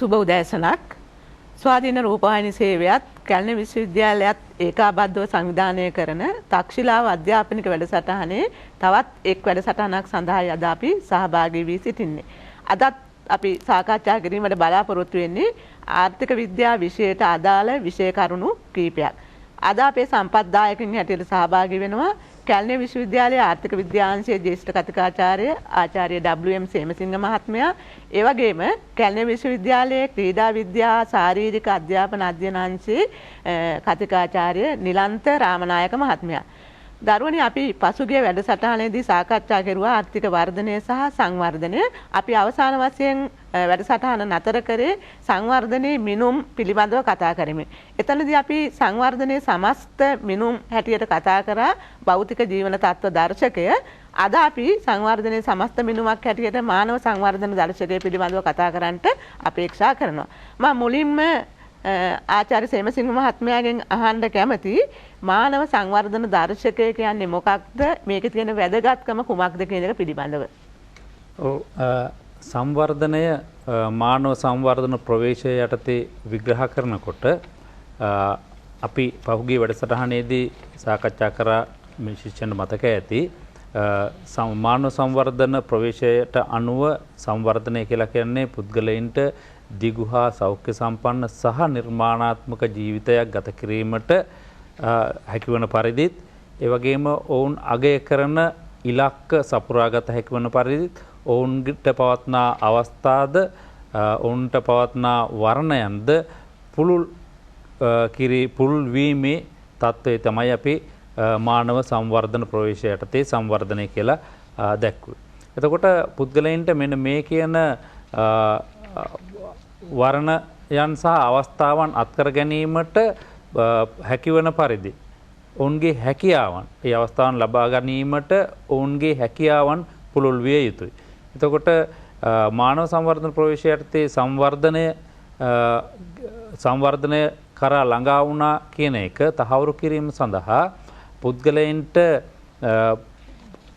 සුබ උදෑසනක්. ස්වාධීන රූපවාහිනී සේවයත් කැලණි විශ්වවිද්‍යාලයත් ඒකාබද්ධව සංවිධානය කරන තක්ෂිලාව අධ්‍යාපනික වැඩසටහනේ තවත් එක් වැඩසටහනක් සඳහායි අද අපි සහභාගී වී සිටින්නේ. අදත් අපි සාකච්ඡා කිරීමට බලාපොරොත්තු වෙන්නේ ආර්ථික විද්‍යා විෂයට අදාළ විෂය කරුණු කිහිපයක්. අද අපේ සම්පත්දායකින් හැටියට සහභාගී වෙනවා කැලණි විශ්වවිද්‍යාලයේ ආර්ථික විද්‍යාංශයේ ජ්‍යෙෂ්ඨ කතිකාචාර්ය ආචාර්ය W.M. සේමසිංහ මහත්මයා, ඒ වගේම කැලණි විශ්වවිද්‍යාලයේ ක්‍රීඩා විද්‍යා ශාරීරික අධ්‍යාපන අධ්‍යනාංශයේ කතිකාචාර්ය නිලන්ත රාමනායක මහත්මයා. දරුවනි, අපි පසුගිය වැඩසටහනේදී සාකච්ඡා කරුවා ආර්ථික වර්ධනය සහ සංවර්ධනය. අපි අවසාන වශයෙන් වැඩසටහන නතර කරේ සංවර්ධනයේ මිනුම් පිළිබඳව කතා කරමින්. එතනදී අපි සංවර්ධනයේ සමස්ත මිනුම් හැටියට කතා කරා භෞතික ජීවන තත්ත්ව දර්ශකය. අද අපි සංවර්ධනයේ සමස්ත මිනුමක් හැටියට මානව සංවර්ධන දර්ශකය පිළිබඳව කතා කරන්නට අපේක්ෂා කරනවා. මම මුලින්ම ආචාර්ය සේමසිංහ මහත්මයාගෙන් අහන්න කැමති මානව සංවර්ධන දර්ශකය කියන්නේ මොකක්ද? මේකේ තියෙන වැදගත්කම කුමක්ද කියන එක පිළිබඳව. සංවර්ධනය මානව සංවර්ධන ප්‍රවේශය යටතේ විග්‍රහ කරනකොට අපි පහුගිය වැඩසටහනේදී සාකච්ඡා කරා මේ ශිෂ්‍යයන්ට මතක ඇති මානව සංවර්ධන ප්‍රවේශයට අනුව සංවර්ධනය කියලා කියන්නේ පුද්ගලයන්ට දිගු හා සෞඛ්‍ය සම්පන්න සහ නිර්මාණාත්මක ජීවිතයක් ගත කිරීමට හැකිවන පරිදිත්, ඒ වගේම ඔවුන් අගය කරන ඉලක්ක සපුරාගත හැකිවන පරිදිත් ඔවුන්ට පවත්නා අවස්ථාද ඔවුන්ට පවත්නා වර්ණයන්ද පුළුල් වීමේ තත්ත්වය තමයි අපි මානව සංවර්ධන ප්‍රවේශය යටතේ සංවර්ධනය කියලා දැක්වුවේ. එතකොට පුද්ගලයන්ට මෙන්න මේ කියන වර්ණයන් සහ අවස්ථාවන් අත්කර ගැනීමට හැකිවන පරිදි ඔවුන්ගේ හැකියාවන්, ඒ අවස්ථාවන් ලබා ගැනීමට ඔවුන්ගේ හැකියාවන් පුළුල් විය යුතුයි. එතකොට මානව සංවර්ධන ප්‍රවේශය යටතේ සංවර්ධනය කරා ළඟා වුණා කියන එක තහවුරු කිරීම සඳහා පුද්ගලයන්ට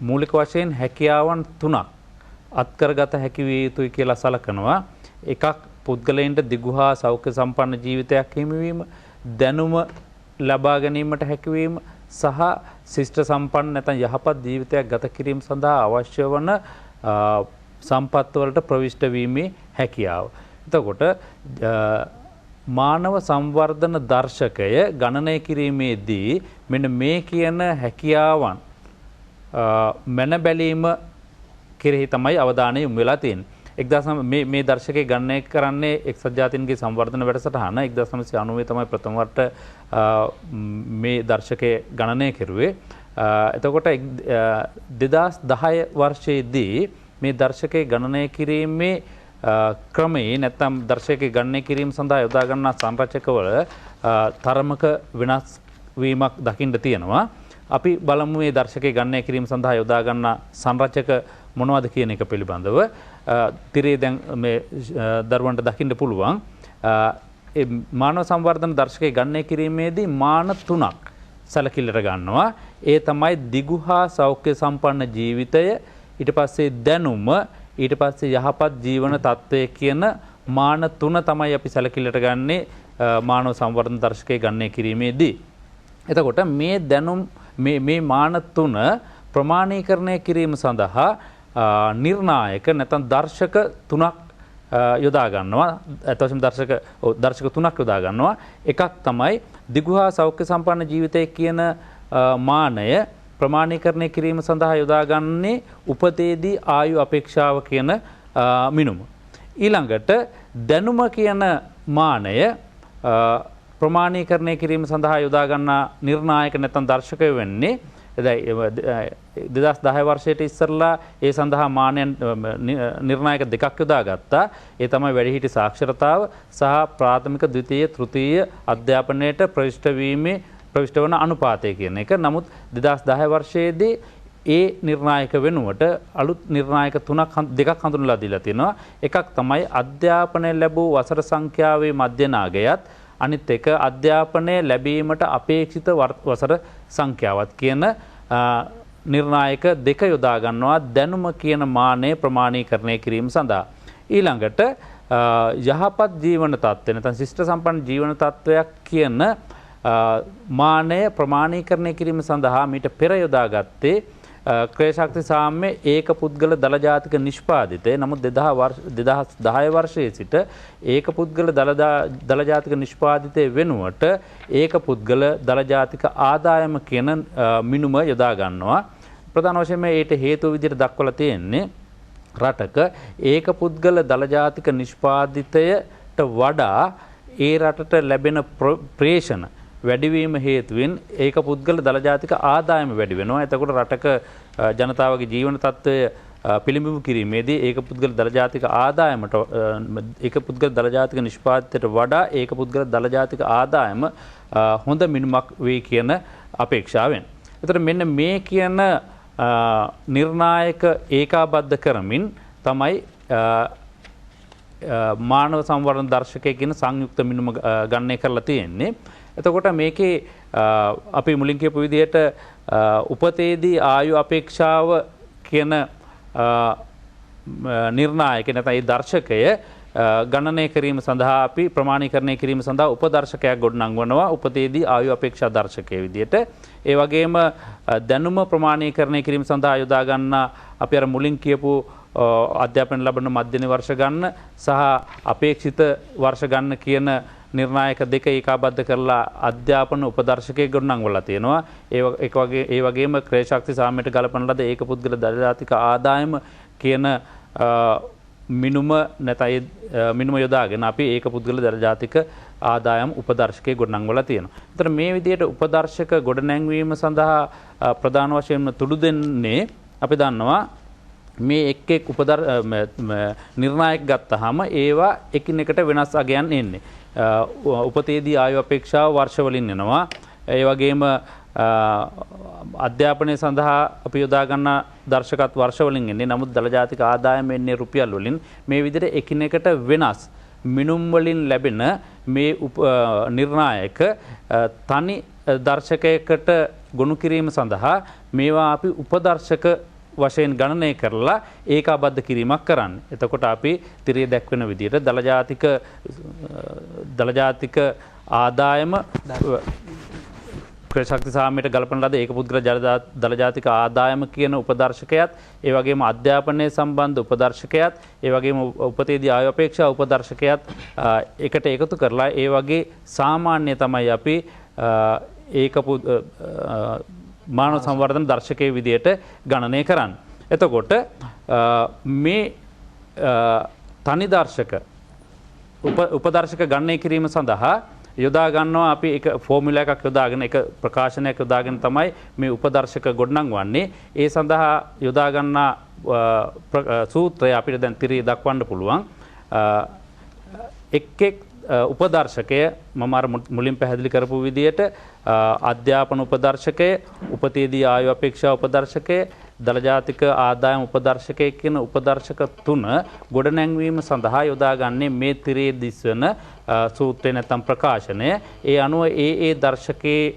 මූලික වශයෙන් හැකියාවන් 3ක් අත්කරගත හැකි විය යුතුයි කියලා සලකනවා. එකක්, පුද්ගලයන්ට දිගු හා සෞඛ්‍ය සම්පන්න ජීවිතයක් හිමිවීම, දැනුම ලබා ගැනීමට හැකිවීම සහ ශිෂ්ට සම්පන්න නැත්නම් යහපත් ජීවිතයක් ගත කිරීම සඳහා අවශ්‍ය වන සම්පත් වලට ප්‍රවිෂ්ඨ වීමේ හැකියාව. එතකොට මානව සංවර්ධන දර්ශකය ගණනය කිරීමේදී මෙන්න මේ කියන හැකියාවන් මන බැලීම කෙරෙහි තමයි අවධානය යොමු වෙලා තියෙන්නේ. මේ දර්ශකය ගණනය කරන්නේ එක්සත් ජාතීන්ගේ සංවර්ධන වැඩසටහන 1990 තමයි ප්‍රථම වරට මේ දර්ශකය ගණනය කෙරුවේ. එතකොට 2010 වර්ෂයේදී මේ දර්ශකය ගණනය කිරීමේ ක්‍රමයේ නැත්නම් දර්ශකය ගණනය කිරීම සඳහා යොදා ගන්නා සංරචකවල තරමක වෙනස් වීමක් දකින්න තියෙනවා. අපි බලමු මේ දර්ශකය ගණනය කිරීම සඳහා යොදා ගන්නා සංරචක මොනවද කියන එක පිළිබඳව. තිරේ දැන් මේ දරුවන්ට දකින්න පුළුවන්. ඒ මානව සංවර්ධන දර්ශකය ගණනය කිරීමේදී මාන 3ක් සැලකිල්ලට ගන්නවා. ඒ තමයි දිගු හා සෞඛ්‍ය සම්පන්න ජීවිතය, ඊට පස්සේ දැනුම, ඊට පස්සේ යහපත් ජීවන තත්ත්වය කියන මාන 3 තමයි අපි සැලකිල්ලට ගන්නේ මානව සංවර්ධන දර්ශකය ගණනය කිරීමේදී. එතකොට මේ දැනුම් මේ මාන 3 ප්‍රමාණීකරණය කිරීම සඳහා නිර්ණායක නැත්නම් දර්ශක 3ක් යොදා ගන්නවා. අතවශ්‍යම දර්ශක 3ක් යොදා ගන්නවා. එකක් තමයි දිගු හා සෞඛ්‍ය සම්පන්න ජීවිතය කියන මානය ප්‍රමාණීකරණය කිරීම සඳහා යොදාගන්නේ උපතේදී ආයු අපේක්ෂාව කියන මිනුම. ඊළඟට දැනුම කියන මානය ප්‍රමාණීකරණය කිරීම සඳහා යොදා ගන්නා නිර්ණායක නැත්නම් දර්ශකය වෙන්නේ 2010 වර්ෂයට ඉස්සරලා ඒ සඳහා මානයන් නිර්ණායක දෙකක් යොදාගත්තා. ඒ තමයි වැඩිහිටි සාක්ෂරතාව සහ ප්‍රාථමික, ද්විතීය, තෘතීය අධ්‍යාපනයට ප්‍රවිෂ්ඨ වන අනුපාතය කියන එක. නමුත් 2010 වර්ෂයේදී ඒ නිර්ණායක වෙනුවට අලුත් නිර්ණායක දෙකක් හඳුන්වලා දීලා තියෙනවා. එකක් තමයි අධ්‍යාපනය ලැබූ වසර සංඛ්‍යාවේ මධ්‍යනාගයත්, අනිත් එක අධ්‍යාපනය ලැබීමට අපේක්ෂිත වසර සංඛ්‍යාවත් කියන නිර්ණායක දෙක යොදා ගන්නවා දැනුම කියන මානය ප්‍රමාණීකරණය කිරීම සඳහා. ඊළඟට යහපත් ජීවන තත්ත්වය නැත්නම් ශිෂ්ට සම්පන්න ජීවන තත්ත්වයක් කියන මානය ප්‍රමාණීකරණය කිරීම සඳහා මීට පෙර යොදාගත්තේ ක්‍රේශක්ති සාම්‍ය ඒක පුද්ගල දළ ජාතික නිෂ්පාදිතය. නමුත් 2010 වර්ෂයේ සිට ඒක පුද්ගල දළ ජාතික නිෂ්පාදිතය වෙනුවට ඒක පුද්ගල දළ ජාතික ආදායම කියන මිනුම යොදා ගන්නවා. ප්‍රධාන වශයෙන්ම ඊට හේතුව විදිහට දක්වලා තියෙන්නේ රටක ඒක පුද්ගල දළ ජාතික නිෂ්පාදිතයට වඩා ඒ රටට ලැබෙන ප්‍රේෂණ වැඩිවීම හේතුවෙන් ඒක පුද්ගල දළ ජාතික ආදායම වැඩි වෙනවා. එතකොට රටක ජනතාවගේ ජීවන තත්ත්වය පිළිඹු කිරීමේදී ඒක පුද්ගල දළ ජාතික ආදායමට ඒක පුද්ගල දළ ජාතික නිෂ්පාදිතයට වඩා ඒක පුද්ගල දළ ජාතික ආදායම හොඳ මිනුමක් වෙයි කියන අපේක්ෂාවෙන්. එතකොට මෙන්න මේ කියන නිර්ණායක ඒකාබද්ධ කරමින් තමයි මානව සංවර්ධන දර්ශකය කියන සංයුක්ත මිනුම ගණනය කරලා තියෙන්නේ. එතකොට මේකේ අපි මුලින් කියපු විදිහට උපතේදී ආයු අපේක්ෂාව කියන නිර්ණායක නැත්නම් ඒ දර්ශකය ගණනය කිරීම සඳහා අපි ප්‍රමාණීකරණය කිරීම සඳහා උපදර්ශකයක් ගොඩනංවනවා උපතේදී ආයු අපේක්ෂා දර්ශකයේ විදිහට. ඒ වගේම දැනුම ප්‍රමාණීකරණය කිරීම සඳහා යොදා ගන්න අපි අර මුලින් කියපු අධ්‍යාපන ලබන මධ්‍යම වර්ෂ ගන්න සහ අපේක්ෂිත වර්ෂ ගන්න කියන නිර්ණායක දෙක ඒකාබද්ධ කරලා අධ්‍යාපන උපදර්ශකයේ ගොඩනංවලා තියෙනවා. ඒ වගේම ක්‍රේශක්ති සාමයට ගලපන ලද ඒක පුද්ගල දළ ජාතික ආදායම කියන මිනුම නැතයි මිනුම යොදාගෙන අපි ඒක පුද්ගල දළ ජාතික ආදායම් උපදර්ශකයේ ගොඩනංවලා තියෙනවා. ඒතර මේ විදිහට උපදර්ශක ගොඩනැංවීම සඳහා ප්‍රධාන වශයෙන්ම තුඩු දෙන්නේ අපි දන්නවා මේ එක් නිර්ණායක ගත්තාම ඒවා එකිනෙකට වෙනස් අගයන් එන්නේ. උපතේදී ආයු අපේක්ෂාව වර්ෂවලින් එනවා. ඒ වගේම අධ්‍යාපනය සඳහා අපි යොදා ගන්න දර්ශකත් වර්ෂවලින් එන්නේ. නමුත් දළ ජාතික ආදායම එන්නේ රුපියල් වලින්. මේ විදිහට එකිනෙකට වෙනස් මිනුම් වලින් ලැබෙන මේ නිර්ණායක තනි දර්ශකයකට ගොනු කිරීම සඳහා මේවා අපි උපදර්ශක වශයෙන් ගණනය කරලා ඒකාබද්ධ කිරීමක් කරන්න. එතකොට අපි තිරේ දැක්වෙන විදිහට දළ ජාතික ආදායම ක්‍රේශක්ති සාමයට ගලපන ලද ඒක පුද්ගල දළ ජාතික ආදායම කියන උපදර්ශකයත් ඒ වගේම අධ්‍යාපනය සම්බන්ධ උපදර්ශකයත් ඒ වගේම උපතේදී ආයු අපේක්ෂා උපදර්ශකයත් එකට එකතු කරලා ඒ වගේ සාමාන්‍ය තමයි අපි ඒක මානව සංවර්ධන දර්ශකයේ විදියට ගණනය කරන්න. එතකොට මේ තනි දර්ශක උපදර්ශක ගණනය කිරීම සඳහා යොදා ගන්නවා අපි එක ෆෝමියුලා එකක් යොදාගෙන එක ප්‍රකාශනයක් යොදාගෙන තමයි මේ උපදර්ශක ගොඩනංවන්නේ. ඒ සඳහා යොදා ගන්නා සූත්‍රය අපිට දැන් තිරේ දක්වන්න පුළුවන්. එක් උපදර්ශකය මම අර මුලින් පැහැදිලි කරපු විදිහට අධ්‍යාපන උපදර්ශකය, උපතේදී ආයු අපේක්ෂා උපදර්ශකය, දළ ජාතික ආදායම් උපදර්ශකය කියන උපදර්ශක තුන ගොඩනැංවීම සඳහා යොදාගන්නේ මේ තිරේ දිස්වන සූත්‍රය නැත්නම් ප්‍රකාශනය. ඒ අනුව ඒ දර්ශකයේ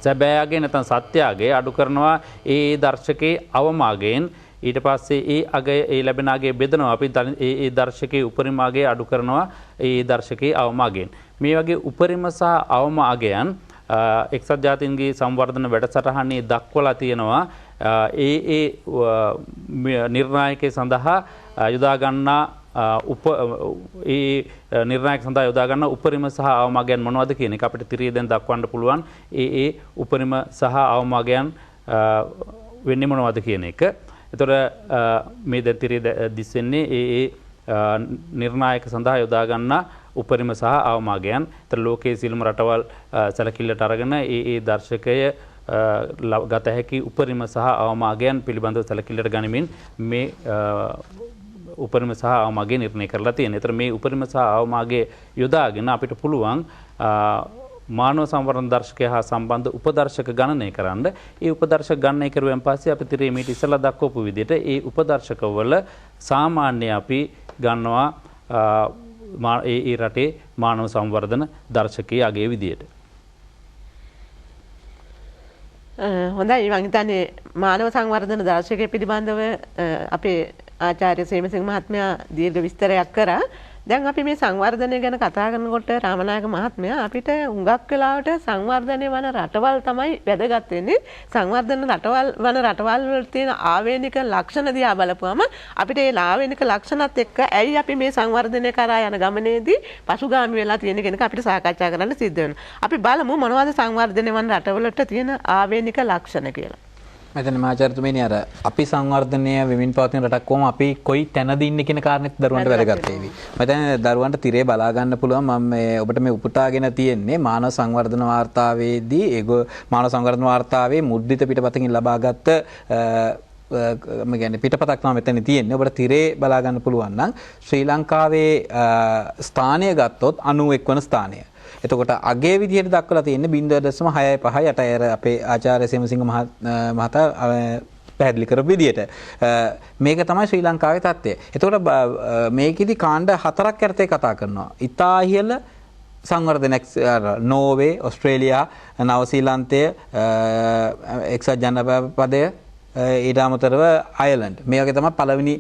සැබෑයගේ නැත්නම් සත්‍යයගේ අඩු කරනවා ඒ දර්ශකයේ අවමාගයෙන්. ඊට පස්සේ ඒ ලැබෙන අගය බෙදනවා. අපි ඒ දර්ශකයේ උපරිම අගය අඩු කරනවා ඒ දර්ශකයේ අවම අගයෙන්. මේ වගේ උපරිම සහ අවම අගයන් එක්සත් ජාතීන්ගේ සංවර්ධන වැඩසටහනේ දක්වලා තියෙනවා. ඒ නිර්ණායකයේ සඳහා යොදා ගන්නා නිර්ණායක සඳහා යොදා ගන්න උපරිම සහ අවම අගයන් මොනවද කියන එක අපිට තිරේ දැන් දක්වන්න පුළුවන්. ඒ උපරිම සහ අවම අගයන් වෙන්නේ මොනවද කියන එක. එතකොට මේ දැන් තිරේ දිස්වෙන්නේ ඒ නිර්ණායක සඳහා යොදා ගන්නා උපරිම සහ අවම අගයන්. ඒතර ලෝකයේ සියලුම රටවල් සැලකිල්ලට අරගෙන ඒ දර්ශකය ගත හැකි උපරිම සහ අවම අගයන් පිළිබඳව සැලකිල්ලට ගනිමින් මේ උපරිම සහ අවම අගය නිර්ණය කරලා තියෙනවා. ඒතර මේ උපරිම සහ අවම අගය යොදාගෙන අපිට පුළුවන් මානව සංවර්ධන දර්ශකය හා සම්බන්ධ උපදර්ශක ගණනය කරන්න. ඒ උපදර්ශක ගණනය කරුවෙන් පස්සේ අපි තිරේ මීට ඉස්සලා දක්වපු විදිහට ඒ උපදර්ශකවල සාමාන්‍ය අපි ගන්නවා ඒ රටේ මානව සංවර්ධන දර්ශකයේ අගයේ විදිහට. හොඳයි මම හිතන්නේ මානව සංවර්ධන දර්ශකයේ පිළිබඳව අපේ ආචාර්ය සේමසිංහ මහත්මයා දීර්ඝ විස්තරයක් කරා. දැන් අපි මේ සංවර්ධනය ගැන කතා කරනකොට රාමනායක මහත්මයා අපිට හුඟක් වෙලාවට සංවර්ධනය වන රටවල් තමයි වැදගත් වෙන්නේ. සංවර්ධන රටවල් වන රටවල් වල තියෙන ආවේනික ලක්ෂණ දිහා බලපුවම අපිට ඒ ආවේනික ලක්ෂණත් එක්ක ඇයි අපි මේ සංවර්ධනය කරා යන ගමනේදී පසුගාමී වෙලා තියෙන කෙනෙක් අපිට සාකච්ඡා කරන්න සිද්ධ වෙනවා. අපි බලමු මොනවද සංවර්ධනය වන රටවලට තියෙන ආවේනික ලක්ෂණ කියලා. මෙතන මහාචාර්යතුමනි අර අපි සංවර්ධනය වෙමින් පවතින රටක් කොහොම අපි කොයි තැනද ඉන්නේ කියන කාරණේත් දරුවන්ට වැදගත් වේවි. මම දරුවන්ට තිරේ බලා ගන්න පුළුවන් මම මේ ඔබට මේ උපුටාගෙන තියෙන්නේ මානව සංවර්ධන වාර්තාවේදී මානව සංවර්ධන වාර්තාවේ මුද්‍රිත පිටපතකින් ලබාගත් මම කියන්නේ පිටපතක් තමයි මෙතන තියෙන්නේ. ඔබට තිරේ බලා ගන්න පුළුවන් නම් ශ්‍රී ලංකාවේ ස්ථානය ගත්තොත් 91 වන ස්ථානය. එතකොට අගේ විදිහට දක්වලා තියෙන්නේ 0.65 අපේ ආචාර්ය සේමසිංහ මහතා පැහැදිලි කරපු විදිහට. මේක තමයි ශ්‍රී ලංකාවේ තත්ත්වය. එතකොට මේකෙදි කාණ්ඩ 4ක් යටතේ කතා කරනවා. ඉතා ඉහළ සංවර්ධනයක් නෝර්වේ, ඕස්ට්‍රේලියා, නවසීලන්තය, එක්සත් ජනපදය, ඊට අමතරව අයර්ලන්ඩ්. මේ වගේ තමයි පළවෙනි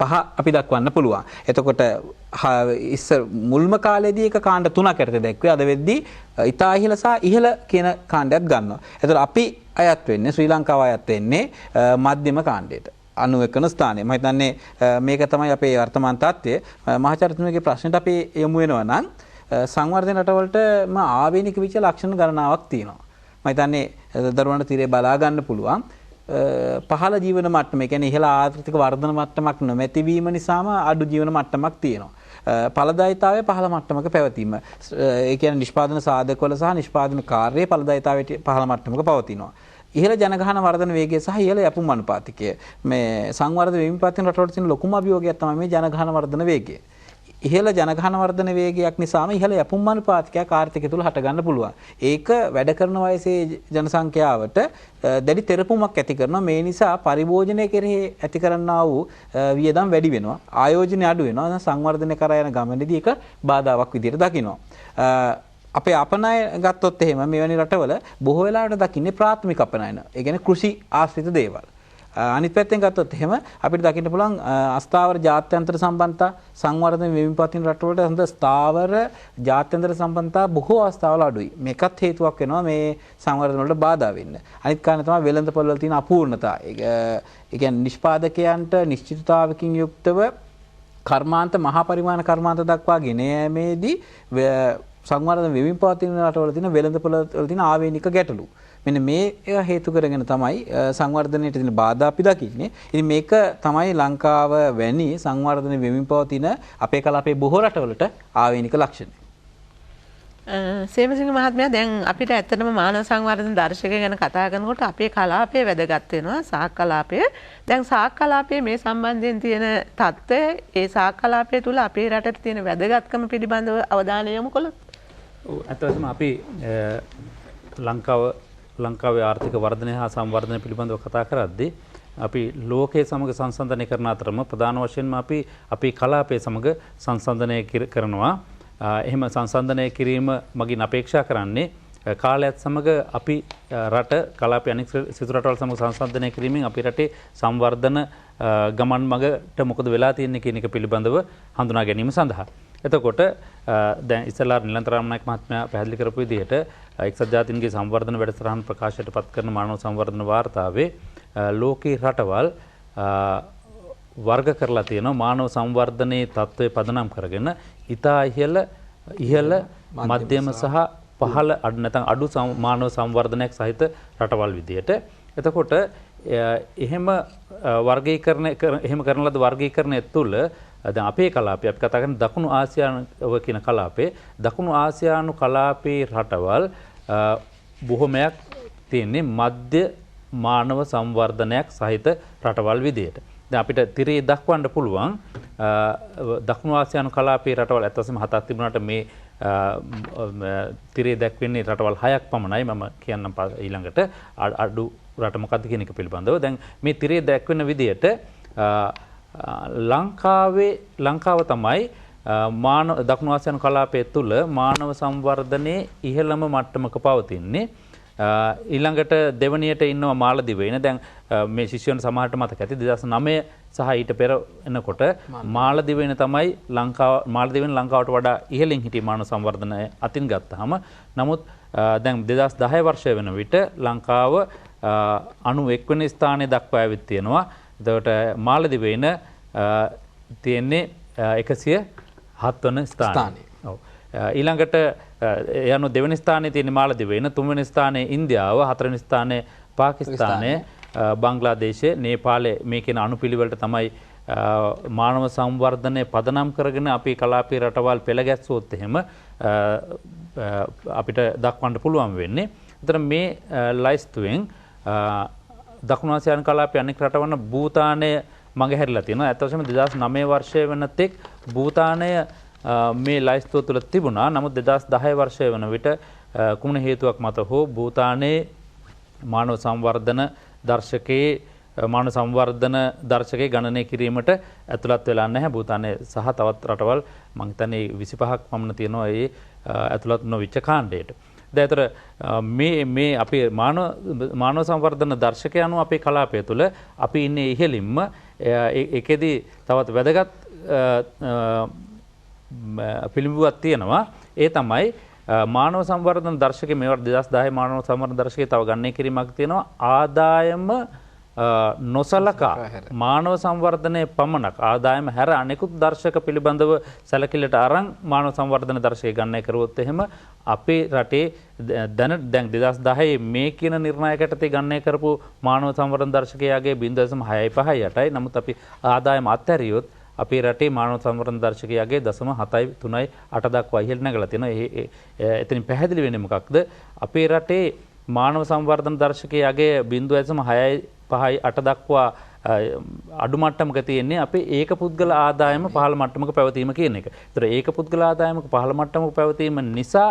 5 අපි දක්වන්න පුළුවන්. එතකොට මුල්ම කාලේදී එක කාණ්ඩ 3ක් යටතේ දැක්වේ. අද වෙද්දී ඉතා ඉහළ සහ ඉහළ කියන කාණ්ඩයක් ගන්නවා. එතකොට අපි අයත් වෙන්නේ ශ්‍රී ලංකාව අයත් වෙන්නේ මධ්‍යම කාණ්ඩයට. 91 වන ස්ථානය. මම හිතන්නේ මේක තමයි අපේ වර්තමාන තත්ත්වය. මහාචාර්යතුමගේ ප්‍රශ්නෙට අපි යමු වෙනවා නම් සංවර්ධන රටවලටම ආවේනික විච ලක්ෂණ ගණනාවක් තියෙනවා. මම හිතන්නේ දරුවන්ට තිරේ බලා ගන්න පුළුවන්. පහළ ජීවන මට්ටම, ඒ කියන්නේ ඉහළ ආර්ථික වර්ධන මට්ටමක් නොමැති වීම නිසාම අඩු ජීවන මට්ටමක් තියෙනවා. ඵලදායීතාවයේ පහළ මට්ටමක පැවතීම. ඒ කියන්නේ නිෂ්පාදන සාධකවල සහ නිෂ්පාදන කාර්යයේ ඵලදායීතාවයේ පහළ මට්ටමක පවතිනවා. ඉහළ ජනගහන වර්ධන වේගය සහ ඉහළ යැපුම් අනුපාතිකය. මේ සංවර්ධන වෙමින් පවතින රටවල තියෙන ලොකුම අභියෝගයක් තමයි මේ ජනගහන වර්ධන වේගය. ඉහළ ජනගහන වර්ධන වේගයක් නිසාම ඉහළ යැපුම් අනුපාතිකයක් ආර්ථිකය තුළ හට ගන්න පුළුවන්. ඒක වැඩ කරන වයසේ ජනසංඛ්‍යාවට දැඩි තෙරපුමක් ඇති කරනවා. මේ නිසා පරිභෝජනය කෙරෙහි ඇති කරන්නා වූ වියදම් වැඩි වෙනවා. ආයෝජනය අඩු වෙනවා. සංවර්ධනය කරා යන ගමනේදී ඒක බාධාවක් විදිහට දකිනවා. අපේ අපනය ගත්තොත් එහෙම මෙවැනි රටවල බොහෝ වෙලාවට දකින්නේ ප්‍රාථමික අපනයන. ඒ කියන්නේ කෘෂි ආශ්‍රිත දේවල්. අනිත් පැත්තෙන් ගත්තොත් එහෙම අපිට දකින්න පුළුවන් අස්ථාවර ජාත්‍යන්තර සම්බන්ධතා සංවර්ධන වෙමින් පවතින රටවලට හොඳ ස්ථාවර ජාත්‍යන්තර සම්බන්ධතා බොහෝ අවස්ථාවල අඩුයි. මේකත් හේතුවක් වෙනවා මේ සංවර්ධන වලට බාධා වෙන්න. අනිත් කාරණා තමයි වෙළඳපොළ වල තියෙන අපූර්ණතා. ඒ කියන්නේ නිෂ්පාදකයන්ට නිශ්චිතතාවකින් යුක්තව කර්මාන්ත මහා පරිමාණ කර්මාන්ත දක්වා ගෙන යෑමේදී සංවර්ධන වෙමින් පවතින රටවල තියෙන වෙළඳපොළ වල තියෙන ආවේනික ගැටලු. මෙන්න මේ හේතු කරගෙන තමයි සංවර්ධනයට තියෙන බාධා අපි දකින්නේ. ඉතින් මේක තමයි ලංකාව වැනි සංවර්ධන වෙමින් පවතින අපේ කලාපයේ බොහෝ රටවලට ආවේනික ලක්ෂණ. සේමසිංහ මහත්මයා දැන් අපිට ඇත්තටම මානව සංවර්ධන දර්ශකය ගැන කතා කරනකොට අපේ කලාපය වැදගත් වෙනවා. සාක් කලාපය. දැන් සාක් කලාපයේ මේ සම්බන්ධයෙන් තියෙන தත්ත්වය, ඒ සාක් කලාපය තුල අපේ රටට තියෙන වැදගත්කම පිළිබඳව අවධානය යොමු කළොත්. ඔව් ඇත්තටම අපි ලංකාවේ ආර්ථික වර්ධනය හා සංවර්ධනය පිළිබඳව කතා කරද්දී අපි ලෝකයේ සමග සංසන්දනය කරන අතරම ප්‍රධාන වශයෙන්ම අපි අපේ කලාපයේ සමග සංසන්දනය කරනවා. එහෙම සංසන්දනය කිරීම මගින් අපේක්ෂා කරන්නේ කාලයත් සමග අපි රට කලාපයේ අනෙක් සිසු රටවල් සමග සංසන්දනය කිරීමෙන් අපේ රටේ සංවර්ධන ගමන් මගට මොකද වෙලා තියෙන්නේ කියන එක පිළිබඳව හඳුනා ගැනීම සඳහා. එතකොට දැන් ඉස්සලා නිලන්තරාම නායක මහත්මයා පැහැදිලි කරපු විදිහට එක්සත් ජාතීන්ගේ සංවර්ධන වැඩසටහන් ප්‍රකාශයට පත් කරන මානව සංවර්ධන වාර්තාවේ ලෝකේ රටවල් වර්ග කරලා තියෙනවා මානව සංවර්ධනයේ තත්ත්වය පදනම් කරගෙන ඉතා ඉහළ මධ්‍යම සහ පහළ නැත්නම් අඩු මානව සංවර්ධනයක් සහිත රටවල් විදියට. එතකොට එහෙම කරන ලද වර්ගීකරණය තුළ දැන් අපේ කලාපය අපි කතා කරන දකුණු ආසියානු කියන කලාපේ දකුණු ආසියානු කලාපේ රටවල් බොහොමයක් තියෙන්නේ මධ්‍ය මානව සංවර්ධනයක් සහිත රටවල් විදියට. දැන් අපිට තිරේ දක්වන්න පුළුවන් දකුණු ආසියානු කලාපේ රටවල් අතසම 7ක් තිබුණාට මේ තිරේ දැක්වෙන්නේ රටවල් 6ක් පමණයි. මම කියන්නම් ඊළඟට අඩු රට මොකක්ද කියන එක පිළිබඳව. දැන් මේ තිරේ දැක්වෙන විදියට ලංකාව තමයි දකුණු ආසියානු කලාපය තුළ මානව සංවර්ධනයේ ඉහළම මට්ටමක පවතින්නේ. ඊළඟට දෙවනියට ඉන්නවා මාලදිවයින. දැන් මේ ශිෂ්‍යයන් සමහරට මතක ඇති 2009 සහ ඊට පෙර එනකොට මාලදිවයින තමයි මාලදිවයින ලංකාවට වඩා ඉහළින් හිටිය මානව සංවර්ධනය අතින් ගත්තාම. නමුත් දැන් 2010 වර්ෂය වෙන විට ලංකාව 91 වෙනි ස්ථානයේ දක්වා ඇවිත් තියෙනවා. එතකොට මාලදිවයින තියෙන්නේ 107 වන ස්ථානයේ. ඔව්. ඊළඟට යන දෙවෙනි ස්ථානයේ තියෙන මාලදිවයින, තුන්වෙනි ස්ථානයේ ඉන්දියාව, හතරවෙනි ස්ථානයේ පාකිස්තානය, බංග්ලාදේශය, නේපාලය මේ කියන අනුපිළිවෙලට තමයි මානව සංවර්ධනය පදනම් කරගෙන අපි කලාපීය රටවල් පෙළ ගැස්සුවොත් එහෙම අපිට දක්වන්න පුළුවන් වෙන්නේ. එතන මේ ලයිස්තුවෙන් දකුණු ආසියානු කලාපයේ අනෙක් රටවල භූතානය මගහැරිලා තියෙනවා. ඇත්ත වශයෙන්ම 2009 වර්ෂය වෙනතෙක් භූතානය මේ ලයිස්තුව තුළ තිබුණා. නමුත් 2010 වර්ෂය වන විට කුමන හේතුවක් මත හෝ භූතානයේ මානව සංවර්ධන දර්ශකයේ ගණනය කිරීමට ඇතුළත් වෙලා නැහැ. භූතානයේ සහ තවත් රටවල් මම හිතන්නේ 25ක් පමණ තියෙනවා ඒ ඇතුළත් නොවිච්ච කාණ්ඩයට. දැන් මේ අපේ මානව සංවර්ධන දර්ශකය අනුව අපේ කලාපය තුළ අපි ඉන්නේ ඉහළින්ම. ඒකෙදි තවත් වැදගත් පිළිඹුවක් තියෙනවා. ඒ තමයි මානව සංවර්ධන දර්ශකයේ මේවට 2010 මානව සංවර්ධන දර්ශකයේ තව ගණනය කිරීමක් තියෙනවා. ආදායම නොසලකා මානව සංවර්ධනයේ පමණක් ආදායම හැර අනෙකුත් දර්ශක පිළිබඳව සැලකිල්ලට අරන් මානව සංවර්ධන දර්ශකය ගණනය කරුවොත් එහෙම අපේ රටේ දැන් 2010 මේ කියන නිර්ණායකයටතේ ගණනය කරපු මානව සංවර්ධන දර්ශකයාගේ 0.65යි. නමුත් අපි ආදායම අත්හැරියොත් අපේ රටේ මානව සංවර්ධන දර්ශකයාගේ 0.738 දක්වා ඉහළ නැගලා තියෙනවා. එතනින් පැහැදිලි වෙන්නේ මොකක්ද? අපේ රටේ මානව සංවර්ධන දර්ශකයාගේ 0.658 දක්වා අඩු මට්ටමක තියෙන්නේ අපේ ඒක පුද්ගල ආදායම පහළ මට්ටමක පැවතීම කියන එක. ඒතර ඒක පුද්ගල ආදායමක පහළ මට්ටමක පැවතීම නිසා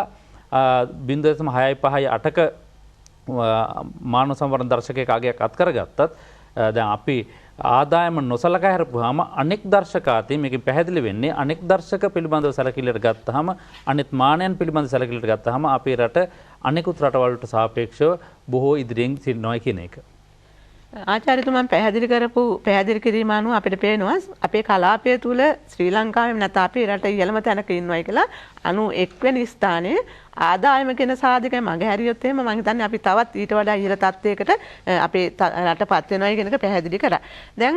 0.658ක මානව සංවර්ධන දර්ශකයක අගයක් අත් කරගත්තත් දැන් අපි ආදායම නොසලකා හැරපුවාම අනෙක් දර්ශක අතරින් මේකෙන් පැහැදිලි වෙන්නේ අනෙක් දර්ශක පිළිබඳව සැලකිල්ලට ගත්තාම අනෙක් මානයන් පිළිබඳව සැලකිල්ලට ගත්තාම අපේ රට අනෙකුත් රටවල්ට සාපේක්ෂව බොහෝ ඉදිරියෙන් සිටිනවා කියන එක. ආචාර්යතුමන් පැහැදිලි කිරීම අනුව අපිට පේනවා අපේ කලාපය තුල ශ්‍රී ලංකාවේ නැත්නම් අපේ රටේ ඉහළම තැනක ඉන්නවයි කියලා 91 වෙනි ස්ථානයේ ආදායම කියන සාධකය මගහැරියොත් එහෙම මම හිතන්නේ අපි තවත් ඊට වඩා ඉහළ තත්ත්වයකට අපේ රටපත් වෙනවයි කියන එක පැහැදිලි කරා. දැන්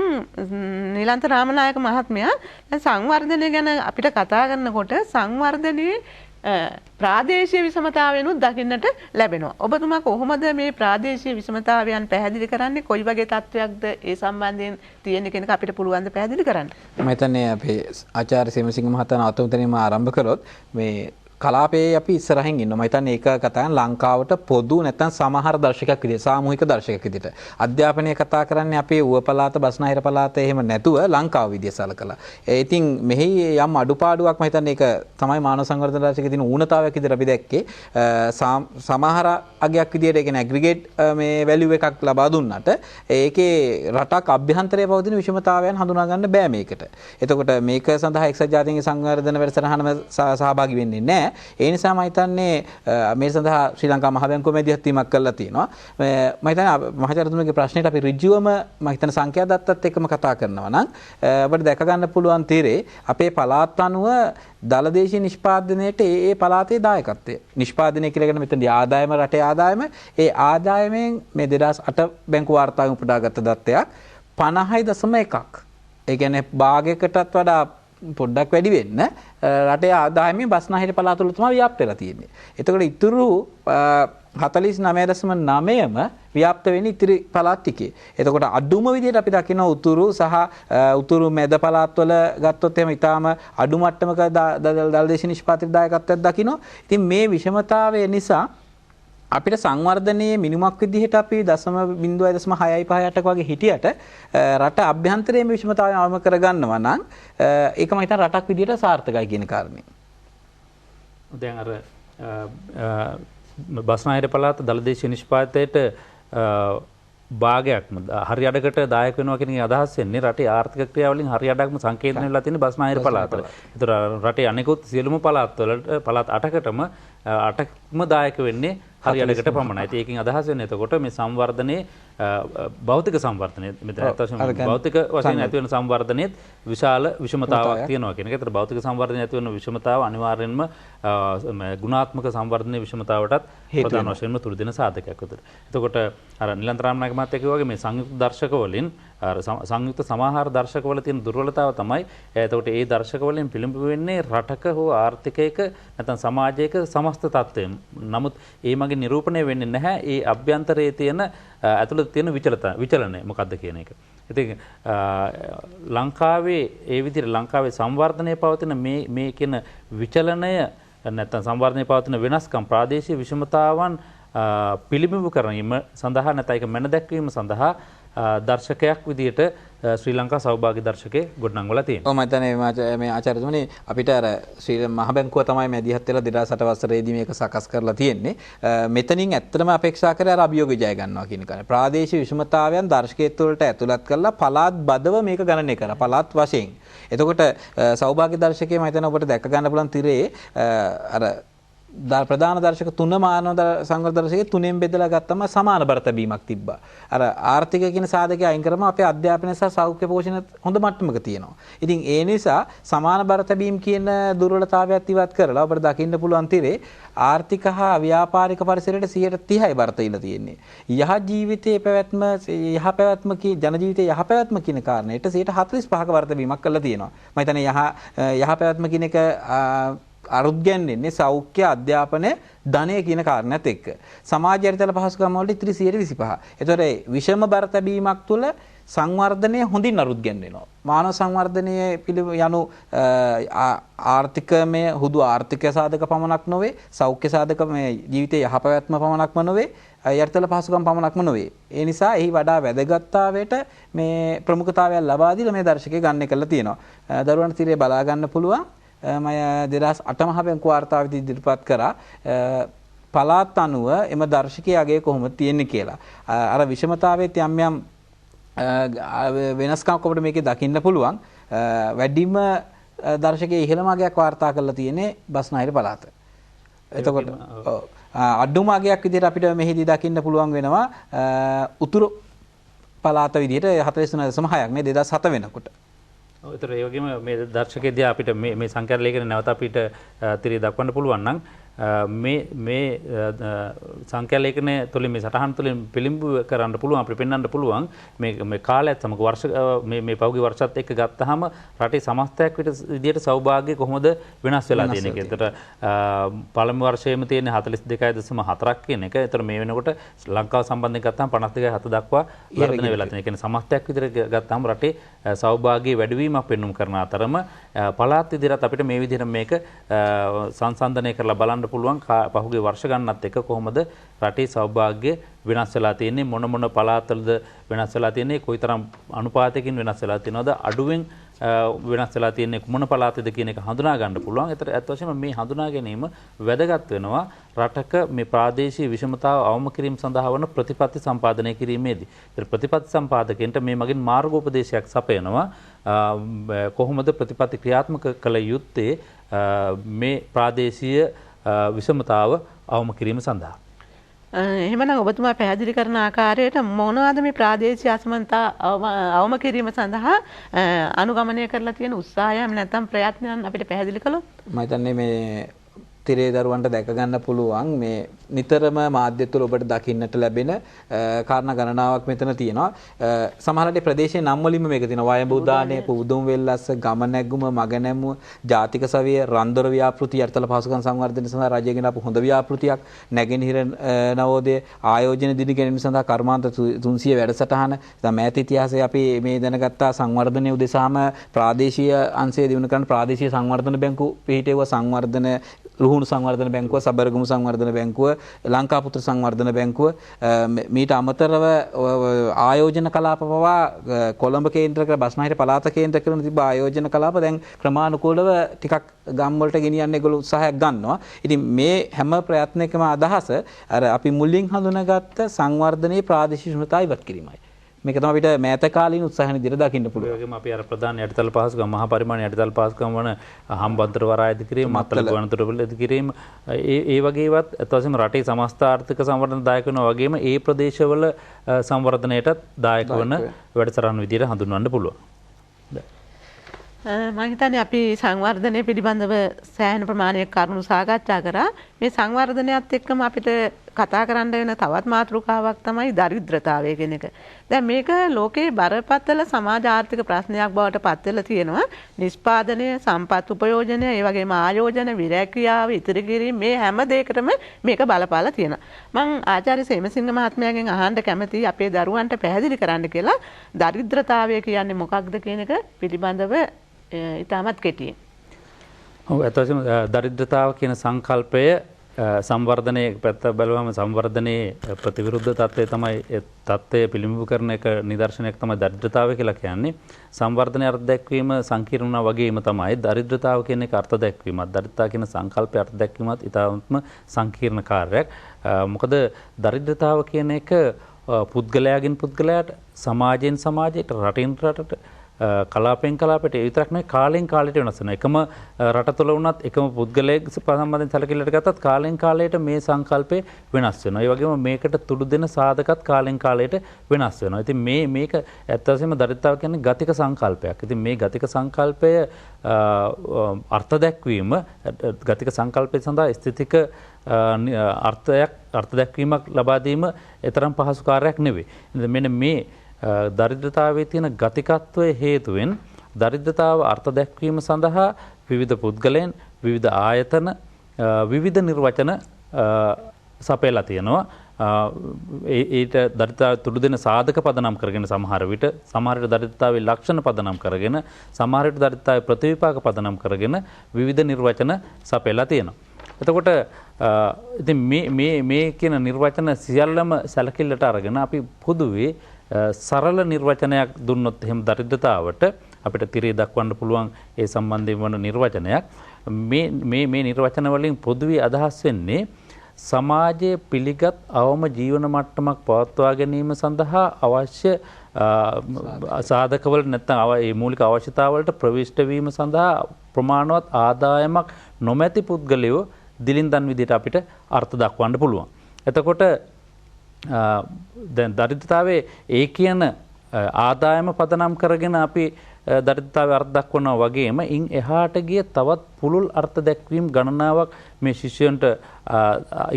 නිලන්ත රාමනායක මහත්මයා දැන් සංවර්ධනය ගැන අපිට කතා කරනකොට සංවර්ධනයේ ප්‍රාදේශීය විෂමතාවයනුත් දකින්නට ලැබෙනවා. ඔබතුමා කොහොමද මේ ප්‍රාදේශීය විෂමතාවයන් පැහැදිලි කරන්නේ? කොයි වගේ තත්ත්වයක්ද ඒ සම්බන්ධයෙන් තියෙන කෙනෙක් අපිට පුළුවන් ද පැහැදිලි කරන්න? මම හිතන්නේ අපේ ආචාර්ය සේමසිංහ මහතා අතුතනින්ම ආරම්භ කළොත් මේ කලාපයේ අපි ඉස්සරහින් ඉන්නවා. මම හිතන්නේ ඒක කතාන් ලංකාවට පොදු නැත්නම් සමහර දර්ශකයක් විදිහට සාමූහික දර්ශකයක් විදිහට. අධ්‍යාපනය කතා කරන්නේ අපේ ඌව පළාත බස්නාහිර පළාත එහෙම නැතුව ලංකාව විදිහට සලකලා. ඉතින් මෙහි යම් අඩුපාඩුවක් මම හිතන්නේ ඒක තමයි මානව සංවර්ධන දර්ශකයේ තියෙන ඌනතාවයක් විදිහට අපි දැක්කේ. සමහර අගයක් විදිහට ඒ කියන්නේ ඇග්‍රිගේට් මේ වැලියු එකක් ලබා දුන්නාට ඒකේ රටක් අභ්‍යන්තරයේ පවතින විෂමතාවයන් හඳුනා ගන්න බෑ මේකට. එතකොට මේක සඳහා එක්සත් ජාතීන්ගේ සංවර්ධන වැඩසටහනම සහභාගී වෙන්නේ නැහැ. ඒ නිසා මම හිතන්නේ මේ සඳහා ශ්‍රී ලංකා මහ බැංකුව මැදිහත්වීමක් කළා තියෙනවා. මම හිතන්නේ මහජනතුමගේ ප්‍රශ්නෙට අපි ඍජුවම මම හිතන්නේ සංඛ්‍යා දත්තත් එක්කම කතා කරනවා නම් අපිට දැක ගන්න පුළුවන් තීරේ අපේ පළාත් අනුව දලදේශීය නිෂ්පාදනයේට ඒ පළාතේ දායකත්වය. නිෂ්පාදනය කියලා කියන මෙතනදී ආදායම රටේ ආදායම ඒ ආදායමෙන් මේ 2008 බැංකු වාර්තාවෙන් උපුටාගත්ත දත්තයක් 50.1ක්. ඒ කියන්නේ භාගයකටත් වඩා පොඩ්ඩක් වැඩි වෙන්න රටේ ආදායමේ බස්නාහිර පළාත වල තමයි ව්‍යාප්ත වෙලා තියෙන්නේ. එතකොට ඉතුරු 49.9ම ව්‍යාප්ත වෙන්නේ ඉතිරි පළාත් ටිකේ. එතකොට අඩුම විදිහට අපි දකින උතුරු සහ උතුරු මැද පළාත් වල ගත්තොත් එහෙම ඊටාම අඩු මට්ටමක දලදේශීය නිෂ්පාදිත දායකත්වයක් දකිනවා. ඉතින් මේ විෂමතාවය නිසා අපිට සංවර්ධනයේ මිනිමක් විදිහට අපි 0.658ක් වගේ හිටියට රට අභ්‍යන්තරයේ විෂමතාවය අවම කරගන්නවා නම් ඒක මම හිතන රටක් විදිහට සාර්ථකයි කියන කාරණේ. දැන් අර බස්නාහිර පළාත දලදේශීය නිෂ්පාදිතයට භාගයක්ම හරි අඩකට දායක වෙනවා කියන අදහස් එන්නේ රටේ ආර්ථික ක්‍රියාවලින් හරි අඩක්ම සංකේතනය වෙලා තියෙන බස්නාහිර පළාතට. ඒතර රටේ අනෙකුත් සියලුම පළාත් 8කටම 8ක්ම දායක වෙන්නේ හරි අඩකට පමණයි. ඉතින් ඒකෙන් අදහස් වෙන්නේ එතකොට මේ සංවර්ධනයේ භෞතික සංවර්ධනය මෙතන අත්වශයෙන්ම භෞතික වශයෙන් ඇති වෙන සංවර්ධනයේත් විශාල විෂමතාවක් තියෙනවා කියන එක. ඒතර භෞතික සංවර්ධනය ඇති වෙන විෂමතාව අනිවාර්යෙන්ම ගුණාත්මක සංවර්ධනයේ විෂමතාවටත් ප්‍රධාන වශයෙන්ම තුරු දෙන සාධකයක් උතර. එතකොට අර නිලන්තරාම නායක මහත්තයා කිව්වා වගේ මේ සංයුක්ත දර්ශක වලින් සංයුක්ත සමාහාර දර්ශක වල තියෙන දුර්වලතාව තමයි එතකොට ඒ දර්ශක වලින් පිළිඹු වෙන්නේ රටක හෝ ආර්ථිකයක නැත්නම් සමාජයක සමස්ත තත්ත්වය. නමුත් ඒ මගින් නිරූපණය වෙන්නේ නැහැ ඒ අභ්‍යන්තරයේ තියෙන ඇතුළත තියෙන විචලනය මොකක්ද කියන එක. ඉතින් ලංකාවේ ඒ විදිහට ලංකාවේ සංවර්ධනයේ පවතින මේ කියන විචලනය නැත්නම් සංවර්ධනයේ පවතින වෙනස්කම් ප්‍රාදේශීය විෂමතාවන් පිළිබිඹු කිරීම සඳහා නැත්නම් ඒක මැන දැක්වීම සඳහා දර්ශකයක් විදිහට ශ්‍රී ලංකා සෞභාග්‍ය දර්ශකයේ ගොඩනංවලා තියෙනවා. ඔව් මම හිතන්නේ මේ ආචාර්යතුමනි අපිට අර ශ්‍රී මහ බැංකුව තමයි මැදිහත් වෙලා 2008 වසරේදී මේක සකස් කරලා තියෙන්නේ. මෙතනින් ඇත්තටම අපේක්ෂා කරේ අර අභියෝගය ජය ගන්නවා කියන එක. ප්‍රාදේශීය විෂමතාවයන් දර්ශකයේ තුළට ඇතුළත් කරලා පළාත් බදව මේක ගණනය කරා. පළාත් වශයෙන්. එතකොට සෞභාග්‍ය දර්ශකයේ මම හිතන්නේ ඔබට දැක ගන්න පුළුවන් තිරේ අර ප්‍රධාන දර්ශක තුන මානව සංවර්ධන දර්ශකයේ තුනෙන් බෙදලා ගත්තම සමාන බර තැබීමක් තිබ්බා. අර ආර්ථික කියන සාධකය අයින් කරම අපේ අධ්‍යාපනය සහ සෞඛ්‍ය පෝෂණ හොඳ මට්ටමක තියෙනවා. ඉතින් ඒ නිසා සමාන බර තැබීම කියන දුර්වලතාවයත් ඉවත් කරලා අපිට දකින්න පුළුවන් තිරේ ආර්ථික හා ව්‍යාපාරික පරිසරයට 30%යි බර තීලා තියෙන්නේ. යහ ජීවිතයේ පැවැත්ම ජන ජීවිතයේ යහ පැවැත්ම කියන කාරණේට 45%ක බර තැබීමක් කරලා තියෙනවා. මම හිතන්නේ යහ පැවැත්ම කියන එක අරුත් ගැන්වෙන්නේ සෞඛ්‍ය අධ්‍යාපනය ධනය කියන කාරණාත් එක්ක. සමාජ යටිතල පහසුකම් වලට 25%. ඒතොර විෂම බර තැබීමක් තුළ සංවර්ධනය හොඳින් අරුත් ගැන්වෙනවා. මානව සංවර්ධනයේ යනු ආර්ථිකමය හුදු ආර්ථික සාධක පමණක් නොවේ, සෞඛ්‍ය සාධක මේ ජීවිතයේ යහපැවැත්ම පමණක්ම නොවේ, යටිතල පහසුකම් පමණක්ම නොවේ. ඒ නිසා එහි වඩා වැදගත්තාවයට මේ ප්‍රමුඛතාවයක් ලබා දීලා මේ දර්ශකය ගන්න කළා තියෙනවා. දරුවන්ට තිරේ බලා ගන්න පුළුවන්. මම 2008 මහ බැංකුව වාර්තාවේදී ඉදිරිපත් කරා පළාත් අනුව එම දර්ශකයේ අගය කොහොමද තියෙන්නේ කියලා. අර විෂමතාවයේ යම් යම් වෙනස්කම් අපිට මේකේ දකින්න පුළුවන්. වැඩිම දර්ශකයේ ඉහළම අගයක් වාර්තා කරලා තියෙන්නේ බස්නාහිර පළාත. එතකොට අඩුම අගයක් විදිහට අපිට මෙහිදී දකින්න පුළුවන් වෙනවා උතුරු පළාත විදිහට 43.6ක් මේ 2007 වෙනකොට. ඒතර ඒ වගේම මේ දර්ශකයේදී අපිට මේ සංඛ්‍යා ලේඛන නැවත අපිට තිරේ දක්වන්න පුළුවන් නම් මේ සංඛ්‍යා ලේඛනය තුළින් මේ සටහන් තුළින් පිළිඹු කරන්න පුළුවන් අපිට පෙන්වන්න පුළුවන් මේ කාලයත් සමග වර්ෂ මේ පෞද්ගලික වර්ෂත් එක්ක ගත්තාම රටේ සමස්තයක් විදියට සෞභාග්‍ය කොහොමද වෙනස් වෙලා තියෙන එක. ඒතර පළමු වර්ෂයේම තියෙන 42.4ක් කියන එක. ඒතර මේ වෙනකොට ලංකාව සම්බන්ධයෙන් ගත්තාම 52.7 දක්වා වර්ධනය වෙලා තියෙන. ඒ කියන්නේ සමස්තයක් විදියට ගත්තාම රටේ සෞභාග්‍ය වැඩිවීමක් පෙන්වුම් කරන අතරම පළාත් විදියට අපිට මේ විදිහට මේක සංසන්දනය කරලා බලන්න පුළුවන් පහුගිය වර්ෂ ගණනත් එක්ක කොහොමද රටේ සෞභාග්‍ය වෙනස් වෙලා තියෙන්නේ, මොන පළාත්වලද වෙනස් වෙලා තියෙන්නේ, කොයිතරම් අනුපාතයකින් වෙනස් වෙලා තියෙනවද, අඩුවෙන් වෙනස් වෙලා තියෙන්නේ මොන පළාතේද කියන එක හඳුනා ගන්න පුළුවන්. ඒතර ඇත්ත වශයෙන්ම මේ හඳුනා ගැනීම වැදගත් වෙනවා රටක මේ ප්‍රාදේශීය විෂමතාව අවම කිරීම සඳහා වන ප්‍රතිපත්ති සම්පාදනය කිරීමේදී. ඒතර ප්‍රතිපත්ති සම්පාදකයන්ට මේ මගින් මාර්ගෝපදේශයක් සපයනවා කොහොමද ප්‍රතිපත්ති ක්‍රියාත්මක කළ යුත්තේ මේ ප්‍රාදේශීය විෂමතාව අවම කිරීම සඳහා. එහෙමනම් ඔබතුමා පැහැදිලි කරන ආකාරයට මොනවාද මේ ප්‍රාදේශීය අසමනතා අවම කිරීම සඳහා අනුගමනය කරලා තියෙන උත්සාහයන් නැත්නම් ප්‍රයත්නයන් අපිට පැහැදිලි කළොත්? මම හිතන්නේ මේ තිරේ දරුවන්ට දැක ගන්න පුළුවන් මේ නිතරම මාධ්‍ය තුළ ඔබට දකින්නට ලැබෙන කාරණා ගණනාවක් මෙතන තියෙනවා. සමහරවිට ප්‍රදේශයේ නම් වලින්ම මේක තියෙනවා. වයඹ උදානය, පුදුම් වෙල්ලස්ස, ගම නැගුම, මග නැමුව, ජාතික සවිය, රන්දොර ව්‍යාපෘති, යටිතල පහසුකම් සංවර්ධනය සඳහා රජයෙන් ගෙන ආපු හොඳ ව්‍යාපෘතියක්, නැගෙනහිර නවෝදය ආයෝජන දින ගැනීම සඳහා කර්මාන්ත 300 වැඩසටහන. දැන් මෑත ඉතිහාසයේ අපි මේ දැනගත්තා සංවර්ධනය උදෙසාම ප්‍රාදේශීය අංශය දිනු කරන ප්‍රාදේශීය සංවර්ධන බැංකු පිහිටෙව්ව සංවර්ධන රුහුණු සංවර්ධන බැංකුව, සබරගමු සංවර්ධන බැංකුව, ලංකාපුත්‍ර සංවර්ධන බැංකුව මීට අමතරව ආයෝජන කලාප පවා කොළඹ කේන්ද්‍ර කර බස්නාහිර පළාත කේන්ද්‍ර කරන තිබ්බ ආයෝජන කලාප දැන් ක්‍රමානුකූලව ටිකක් ගම් වලට ගෙනියන්න ඒගොල්ලෝ උත්සාහයක් ගන්නවා. ඉතින් මේ හැම ප්‍රයත්නයකම අදහස අර අපි මුලින් හඳුනාගත්ත සංවර්ධනයේ ප්‍රාදේශීය ශුන්‍යතාව ඉවත් කිරීමයි. මේක තමයි අපිට මෑත කාලීන උත්සාහන විදිහට දකින්න පුළුවන්. ඒ වගේම අපි අර ප්‍රධාන යටිතල පහසුකම් මහා පරිමාණ යටිතල පහසුකම් වන හම්බන්තොට වරාය ඉදිකිරීම, මත්තල ගුවන්තොටුපළ ඉදිකිරීම, ඒ වගේවත් අත්වශයෙන්ම රටේ සමස්ත ආර්ථික සංවර්ධන දායක වෙනවා වගේම ඒ ප්‍රදේශවල සංවර්ධනයටත් දායක වන වැඩසටහන් විදිහට හඳුන්වන්න පුළුවන්. මම හිතන්නේ අපි සංවර්ධනය පිළිබඳව සෑහෙන ප්‍රමාණයක් කරුණු සාකච්ඡා කරා. මේ සංවර්ධනයත් එක්කම අපිට කතා කරන්න වෙන තවත් මාතෘකාවක් තමයි දරිද්‍රතාවය කියන එක. දැන් මේක ලෝකේ බරපතල සමාජ ආර්ථික ප්‍රශ්නයක් බවට පත් වෙලා තියෙනවා. නිෂ්පාදනය, සම්පත් උපයෝජනය, ඒ වගේම ආයෝජන, විරැකියාව, ඉතිරි කිරීම මේ හැම දෙයකටම මේක බලපාලා තියෙනවා. මම ආචාර්ය සේමසිංහ මහත්මයාගෙන් අහන්න කැමතියි අපේ දරුවන්ට පැහැදිලි කරන්න කියලා දරිද්‍රතාවය කියන්නේ මොකක්ද කියන එක පිළිබඳව ඉතාමත් කෙටියෙන්. ඔව් අතවශයෙන්ම දරිද්‍රතාව කියන සංකල්පය සංවර්ධනයේ පැත්ත බලවම සංවර්ධනයේ ප්‍රතිවිරුද්ධ තත්ත්වය තමයි තත්ත්වය පිළිඹු කරන එක නිදර්ශනයක් තමයි දරිද්‍රතාවය කියලා කියන්නේ. සංවර්ධනයේ අර්ථ දැක්වීම සංකීර්ණ වුණා වගේම තමයි දරිද්‍රතාව කියන එක අර්ථ දැක්වීමත් දරිද්‍රතාව කියන සංකල්පය අර්ථ දැක්වීමත් ඉතාමත්ම සංකීර්ණ කාර්යයක්. මොකද දරිද්‍රතාව කියන එක පුද්ගලයාගෙන් පුද්ගලයාට, සමාජයෙන් සමාජයට, රටින් රටට, කලාපෙන් කලාපයට ඒ විතරක් නෙවෙයි කාලෙන් කාලයට වෙනස් වෙනවා. එකම රට තුළ වුණත් එකම පුද්ගලයෙක් සම්බන්ධයෙන් සැලකිල්ලට ගත්තත් කාලෙන් කාලයට මේ සංකල්පය වෙනස් වෙනවා. ඒ වගේම මේකට තුඩු දෙන සාධකත් කාලෙන් කාලයට වෙනස් වෙනවා. ඉතින් මේක ඇත්ත වශයෙන්ම දරිද්‍රතාව කියන්නේ ගතික සංකල්පයක්. ඉතින් මේ ගතික සංකල්පය අර්ථ දැක්වීම ගතික සංකල්පය සඳහා ස්ථිතික අර්ථ දැක්වීමක් ලබා දීම තරම් පහසු කාර්යයක් නෙවෙයි. මෙන්න මේ දරිද්‍රතාවයේ තියෙන ගතිකත්වයේ හේතුවෙන් දරිද්‍රතාව අර්ථ දැක්වීම සඳහා විවිධ පුද්ගලයන්, විවිධ ආයතන, විවිධ නිර්වචන සපයලා තියෙනවා. ඊට දරිද්‍රතාව තුඩු දෙන සාධක පදනම් කරගෙන සමහර විට දරිද්‍රතාවයේ ලක්ෂණ පදනම් කරගෙන, සමහර විට දරිද්‍රතාවයේ ප්‍රතිවිපාක පදනම් කරගෙන විවිධ නිර්වචන සපයලා තියෙනවා. එතකොට ඉතින් මේ කියන නිර්වචන සියල්ලම සැලකිල්ලට අරගෙන අපි පොදුවේ සරල නිර්වචනයක් දුන්නොත් එහෙම දරිද්‍රතාවට අපිට තිරේ දක්වන්න පුළුවන් ඒ සම්බන්ධයෙන් වන නිර්වචනයක්. මේ නිර්වචන වලින් පොදුවේ අදහස් වෙන්නේ සමාජයේ පිළිගත් අවම ජීවන මට්ටමක් පවත්වා ගැනීම සඳහා අවශ්‍ය සාධකවල නැත්නම් ඒ මූලික අවශ්‍යතාවලට ප්‍රවිෂ්ඨ වීම සඳහා ප්‍රමාණවත් ආදායමක් නොමැති පුද්ගලයෝ දිලින්දන් විදිහට අපිට අර්ථ දක්වන්න පුළුවන්. එතකොට දැන් දරිද්‍රතාවයේ ඒ කියන ආදායම පදනම් කරගෙන අපි දරිද්‍රතාවය අර්ථ දක්වනවා වගේම ඉන් එහාට ගිය තවත් පුළුල් අර්ථ දැක්වීම් ගණනාවක් මේ ශිෂ්‍යයන්ට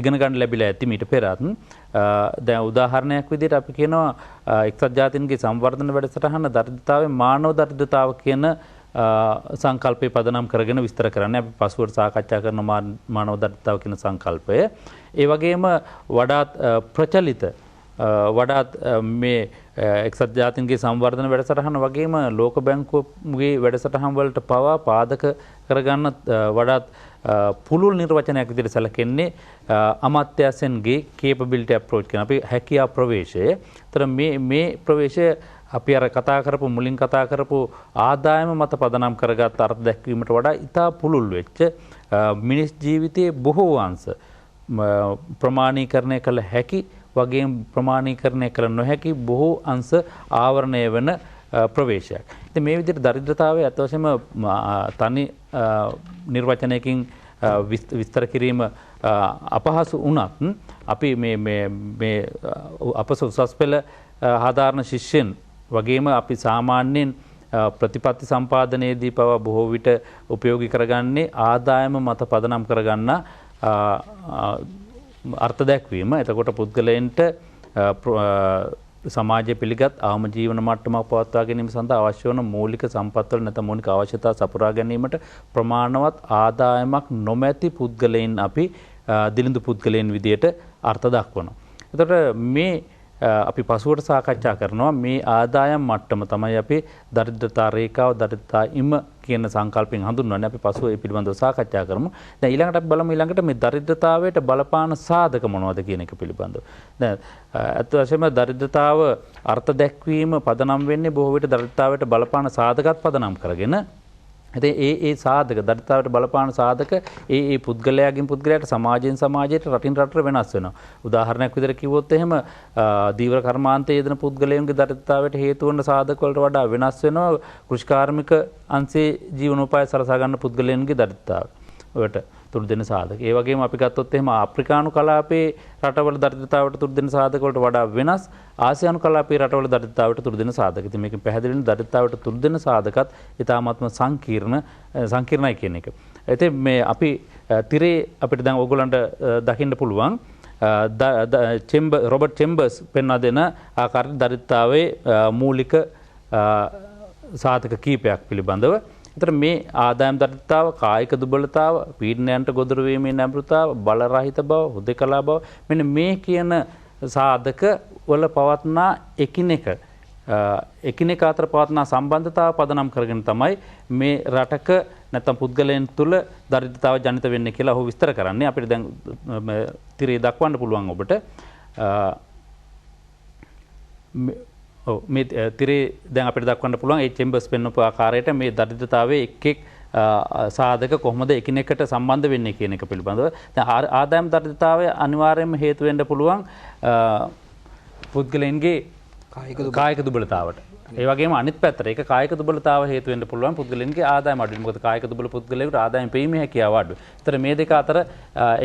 ඉගෙන ගන්න ලැබිලා ඇති මීට පෙරත්. දැන් උදාහරණයක් විදිහට අපි කියනවා එක්සත් ජාතීන්ගේ සංවර්ධන වැඩසටහන දරිද්‍රතාවයේ මානව දරිද්‍රතාව කියන සංකල්පය පදනම් කරගෙන විස්තර කරන්නේ. අපි පසුවට සාකච්ඡා කරන මානව දරිද්‍රතාව කියන සංකල්පය. ඒ වගේම වඩාත් ප්‍රචලිත වඩාත් මේ එක්සත් ජාතීන්ගේ සංවර්ධන වැඩසටහන වගේම ලෝක බැංකුවේ වැඩසටහන් වලට පවා පාදක කරගන්න වඩාත් පුළුල් නිර්වචනයක් විදිහට සැලකෙන්නේ අමාත්‍යාංශයේ capability approach කියන අපි හැකියා ප්‍රවේශය. ඒතර මේ ප්‍රවේශය අපි අර මුලින් කතා කරපු ආදායම මත පදනම් කරගත් අර්ථ දැක්වීමට වඩා ඉතා පුළුල් වෙච්ච මිනිස් ජීවිතයේ බොහෝ අංශ ප්‍රමාණීකරණය කළ හැකි වගේම ප්‍රමාණීකරණය කළ නොහැකි බොහෝ අංශ ආවරණය වෙන ප්‍රවේශයක්. ඉතින් මේ විදිහට දරිද්‍රතාවය අත්වශයෙන්ම තනි නිර්වචනයකින් විස්තර කිරීම අපහසු වුණත් අපි මේ අපස උසස් පෙළ සාධාරණ ශිෂ්‍යයන් වගේම අපි සාමාන්‍යයෙන් ප්‍රතිපත්ති සම්පාදනයේදී පවා බොහෝ විට උපයෝගී කරගන්නේ ආදායම මත පදනම් කරගන්න අර්ථ දැක්වීම. එතකොට පුද්ගලයන්ට සමාජය පිළිගත් අවම ජීවන මට්ටමක් පවත්වා ගැනීම සඳහා අවශ්‍ය වන මූලික සම්පත්වල නැත්නම් මූලික අවශ්‍යතා සපුරා ගැනීමට ප්‍රමාණවත් ආදායමක් නොමැති පුද්ගලයන් අපි දිලිඳු පුද්ගලයන් විදියට අර්ථ දක්වනවා. එතකොට මේ අපි පසුවට සාකච්ඡා කරනවා මේ ආදායම් මට්ටම තමයි අපි දරිද්‍රතා රේඛාව දරිද්‍රතා ඉම කියන සංකල්පයෙන් හඳුන්වන්නේ. අපි පසුව ඒ පිළිබඳව සාකච්ඡා කරමු. දැන් ඊළඟට අපි බලමු ඊළඟට මේ දරිද්‍රතාවයට බලපාන සාධක මොනවද කියන එක පිළිබඳව. දැන් අත් වශයෙන්ම දරිද්‍රතාව අර්ථ දැක්වීම පදනම් වෙන්නේ බොහෝ විට දරිද්‍රතාවයට බලපාන සාධකත් පදනම් කරගෙන. ඉතින් ඒ සාධක දරිද්‍රතාවයට බලපාන සාධක ඒ පුද්ගලයාගෙන් පුද්ගලයාට සමාජයෙන් සමාජයට රටින් රටට වෙනස් වෙනවා. උදාහරණයක් විදිහට කිව්වොත් එහෙම දීවර කර්මාන්තයේ යෙදෙන පුද්ගලයන්ගේ දරිද්‍රතාවයට හේතු වන සාධක වලට වඩා වෙනස් වෙනවා කෘෂිකාර්මික අංශයේ ජීවනෝපාය සලසා ගන්න පුද්ගලයන්ගේ දරිද්‍රතාව වලට තුඩු දෙන සාධක. ඒ වගේම අපි ගත්තොත් එහෙම ආෆ්‍රිකානු කලාපයේ රටවල දරිද්‍රතාවයට තුඩු දෙන සාධක වලට වඩා වෙනස් ආසියානු කලාපයේ රටවල දරිද්‍රතාවයට තුඩු දෙන සාධක. ඉතින් මේකෙන් පැහැදිලිවම දරිද්‍රතාවයට තුඩු දෙන සාධකත් ඉතාමත්ම සංකීර්ණයි කියන එක. ඉතින් මේ අපි තිරේ අපිට දැන් ඕගොල්ලන්ට දකින්න පුළුවන් රොබර්ට් චෙම්බර්ස් පෙන්වා දෙන ආකාරයට දරිද්‍රතාවයේ මූලික සාධක කීපයක් පිළිබඳව. එතකොට මේ ආදායම් දරිද්‍රතාව, කායික දුබලතාව, පීඩනයන්ට ගොදුරු වීමේ නැඹුරුතාව, බලරහිත බව, හුදකලා බව මෙන්න මේ කියන සාධක වල පවත්නා එකිනෙක අතර පවත්නා සම්බන්ධතාව පදනම් කරගෙන තමයි මේ රටක නැත්නම් පුද්ගලයන් තුළ දරිද්‍රතාව ජනිත වෙන්නේ කියලා ඔහු විස්තර කරන්නේ. අපිට දැන් තිරේ දක්වන්න පුළුවන් ඔබට. මේ තිරේ දැන් අපිට දක්වන්න පුළුවන් ඒ චෙම්බර්ස් පෙන්වපු ආකාරයට මේ දරිද්‍රතාවයේ එක් සාධක කොහොමද එකිනෙකට සම්බන්ධ වෙන්නේ කියන එක පිළිබඳව. දැන් ආදායම් දරිද්‍රතාවය අනිවාර්යයෙන්ම හේතු වෙන්න පුළුවන් පුද්ගලයන්ගේ කායික දුබලතාවට. ඒ වගේම අනිත් පැත්තට ඒක කායික දුබලතාව හේතු වෙන්න පුළුවන් පුද්ගලයන්ගේ ආදායම අඩු වෙන. මොකද කායික දුබල පුද්ගලයෙකුට ආදායම පෙීමේ හැකියාව අඩු. ඒතර මේ දෙක අතර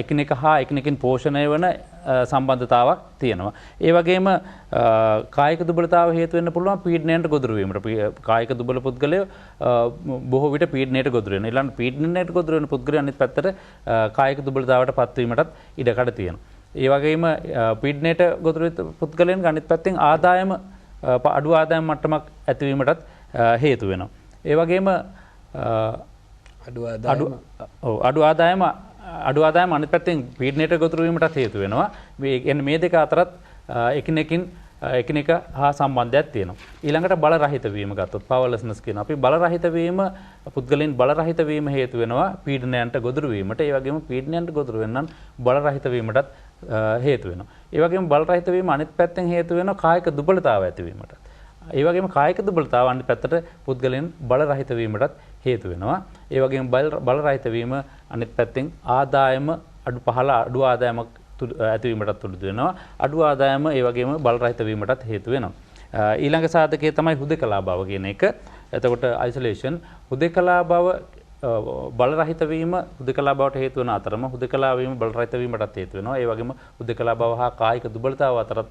එකිනෙක හා එකිනෙකින් පෝෂණය වන සම්බන්ධතාවක් තියෙනවා. ඒ වගේම කායික දුබලතාව හේතු වෙන්න පුළුවන් පීඩනයන්ට ගොදුරු වීමට. කායික දුබල පුද්ගලයෝ බොහෝ විට පීඩනයට ගොදුරු වෙනවා. ඊළඟ පීඩනයට ගොදුරු වෙන පුද්ගලයන් අනිත් පැත්තට කායික දුබලතාවට පත්වීමටත් ඉඩකඩ තියෙනවා. ඒ වගේම පීඩනයට ගොදුරු වෙන පුද්ගලයන් අනිත් පැත්තෙන් අඩු ආදායම් මට්ටමක් ඇතිවීමටත් හේතු වෙනවා. ඒ වගේම අඩු ආදායම අනිත් පැත්තෙන් පීඩනයට ගොදුරු වීමටත් හේතු වෙනවා. මේ දෙක අතරත් එකිනෙක හා සම්බන්ධයක් තියෙනවා. ඊළඟට බලරහිත වීම ගත්තොත් පවර්ලෙස්නස් කියන අපි බලරහිත වීම පුද්ගලයන් බලරහිත වීම හේතු වෙනවා පීඩනයන්ට ගොදුරු වීමට. ඒ වගේම පීඩනයන්ට ගොදුරු වෙනනම් බලරහිත වීමටත් හේතු වෙනවා. ඒ වගේම බලරහිත වීම අනිත් පැත්තෙන් හේතු වෙනවා කායික දුබලතාව ඇතිවීමට. ඒ වගේම කායික දුබලතාව අනිත් පැත්තට පුද්ගලයන් බලරහිත වීමටත් හේතු වෙනවා. ඒ වගේම බලරහිත වීම අනිත් පැත්තෙන් ආදායම අඩු ආදායමක් ඇතිවීමටත් තුඩු දෙනවා. අඩු ආදායම ඒ වගේම බලරහිත වීමටත් හේතු වෙනවා. ඊළඟ සාධකය තමයි හුදකලා බව කියන එක. එතකොට අයිසොලේෂන් හුදකලා බව බලරහිත වීම හුදකලා බවට හේතු වෙන අතරම හුදකලා වීම බලරහිත වීමටත් හේතු වෙනවා. ඒ වගේම හුදකලා බව හා කායික දුබලතාව අතරත්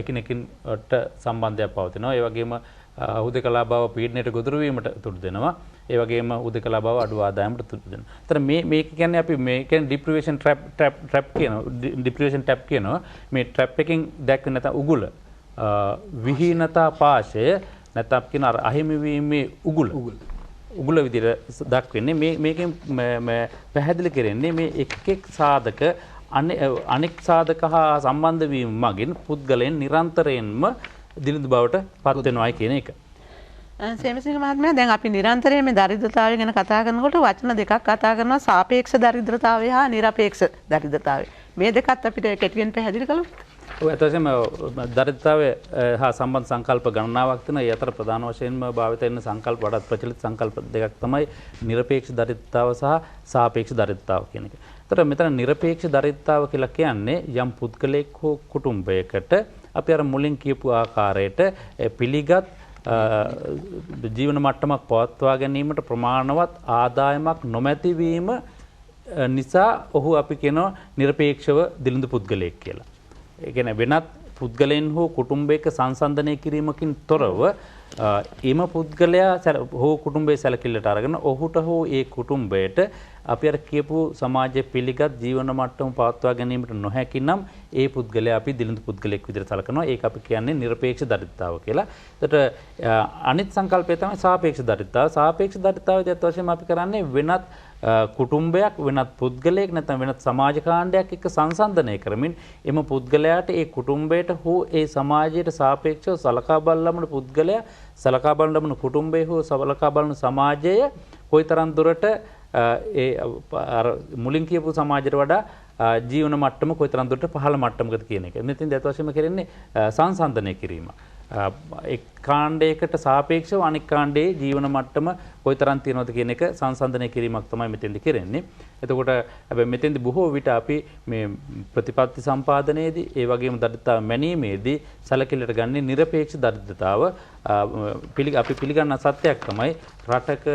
එකිනෙකින්ට සම්බන්ධයක් පවතිනවා. ඒ වගේම හුදකලා බව පීඩනයට ගොදුරු වීමට තුඩු දෙනවා. ඒ වගේම හුදකලා බව අඩු ආදායමට තුඩු දෙනවා. ඒතර මේක කියන්නේ අපි මේ කියන්නේ ඩිප්‍රිවේෂන් ට්‍රැප් කියනවා. ඩිප්‍රිවේෂන් ට්‍රැප් කියනවා. මේ ට්‍රැප් එකෙන් දැක්වෙන නැත්නම් උගුල විහීනතා පාශය නැත්නම් කියන අර අහිමි වීමේ උගුල විදිහට දක්වන්නේ මේකෙන් පැහැදිලි කරන්නේ මේ එක් සාධක අනෙක් සාධක හා සම්බන්ධ වීම මගින් පුද්ගලයන් නිරන්තරයෙන්ම දිලිඳු බවට පත් වෙනවායි කියන එක. සේමසිංහ මහත්මයා දැන් අපි නිරන්තරයෙන් මේ දරිද්‍රතාවය ගැන කතා කරනකොට වචන දෙකක් කතා කරනවා සාපේක්ෂ දරිද්‍රතාවය හා නිරපේක්ෂ දරිද්‍රතාවය. මේ දෙකත් අපිට කෙටියෙන් පැහැදිලි කළොත්. ඔය ඇත්තටම දරිද්‍රතාවය හා සම්බන්ධ සංකල්ප ගණනාවක් තියෙනවා. ඒ අතර ප්‍රධාන වශයෙන්ම භාවිත වෙන සංකල්ප වඩාත් ප්‍රචලිත සංකල්ප දෙකක් තමයි නිරපේක්ෂ දරිද්‍රතාව සහ සාපේක්ෂ දරිද්‍රතාව කියන එක. ඒතර මෙතන නිරපේක්ෂ දරිද්‍රතාව කියලා කියන්නේ යම් පුද්ගලයෙක් හෝ කුටුම්බයකට අපි අර මුලින් කියපු ආකාරයට පිළිගත් ජීවන මට්ටමක් පවත්වා ගැනීමට ප්‍රමාණවත් ආදායමක් නොමැතිවීම නිසා ඔහු අපි කියනවා නිරපේක්ෂව දිලිඳු පුද්ගලයෙක් කියලා. ඒ කියන්නේ වෙනත් පුද්ගලයන් හෝ කුටුම්බයක සංසන්දනය කිරීමකින් තොරව එම පුද්ගලයා හෝ කුටුම්බයේ සැලකිල්ලට අරගෙන ඔහුට හෝ ඒ කුටුම්බයට අපි අර කියපු සමාජයේ පිළිගත් ජීවන මට්ටම පවත්වා ගැනීමට නොහැකි නම් ඒ පුද්ගලයා අපි දිලිඳු පුද්ගලයෙක් විදිහට සලකනවා. ඒක අපි කියන්නේ නිර්පේක්ෂ දරිද්‍රතාව කියලා. එතකොට අනිත් සංකල්පය තමයි සාපේක්ෂ දරිද්‍රතාව. සාපේක්ෂ දරිද්‍රතාවයේදී අත් වශයෙන්ම අපි කරන්නේ වෙනත් කුටුම්බයක් වෙනත් පුද්ගලයෙක් නැත්නම් වෙනත් සමාජ කාණ්ඩයක් එක්ක සංසන්දනය කරමින් එම පුද්ගලයාට ඒ කුටුම්බයට හෝ ඒ සමාජයට සාපේක්ෂව සලකා බලන ලබන පුද්ගලයා සලකා බලන ලබන කුටුම්බය හෝ සලකා බලන සමාජය කොයිතරම් දුරට ඒ අර මුලින් කියපු සමාජයට වඩා ජීවන මට්ටම කොයිතරම් දුරට පහළ මට්ටමකද කියන එක. මෙතෙන් දැත් වශයෙන්ම කරන්නේ සංසන්දනය කිරීම. එක් කාණ්ඩයකට සාපේක්ෂව අනෙක් කාණ්ඩයේ ජීවන මට්ටම කොයිතරම් තියෙනවද කියන එක සංසන්දනය කිරීමක් තමයි මෙතෙන්දි කරන්නේ. එතකොට හැබැයි මෙතෙන්දි බොහෝ විට අපි මේ ප්‍රතිපත්ති සම්පාදනයේදී ඒ වගේම දරිද්‍රතාව මැනීමේදී සැලකිල්ලට ගන්නේ නිර්පේක්ෂ දරිද්‍රතාව. අපි පිළිගන්න සත්‍යයක් තමයි රටක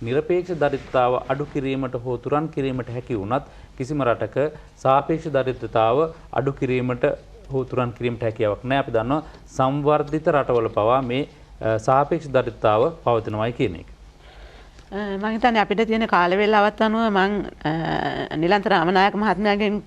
නිර්පේක්ෂ දරිද්‍රතාව අඩු කිරීමට හෝ තුරන් කිරීමට හැකි වුණත් කිසිම රටක සාපේක්ෂ දරිද්‍රතාව අඩු කිරීමට හෝ තුරන් කිරීමට හැකියාවක් නැහැ. අපි දන්නවා සංවර්ධිත රටවල පවා මේ සාපේක්ෂ දරිද්‍රතාව පවතිනවායි කියන එක. මම හිතන්නේ අපිට තියෙන කාල වේලාවත් අනුව මම නිලන්ත රාමනායක මහත්මයාගෙන්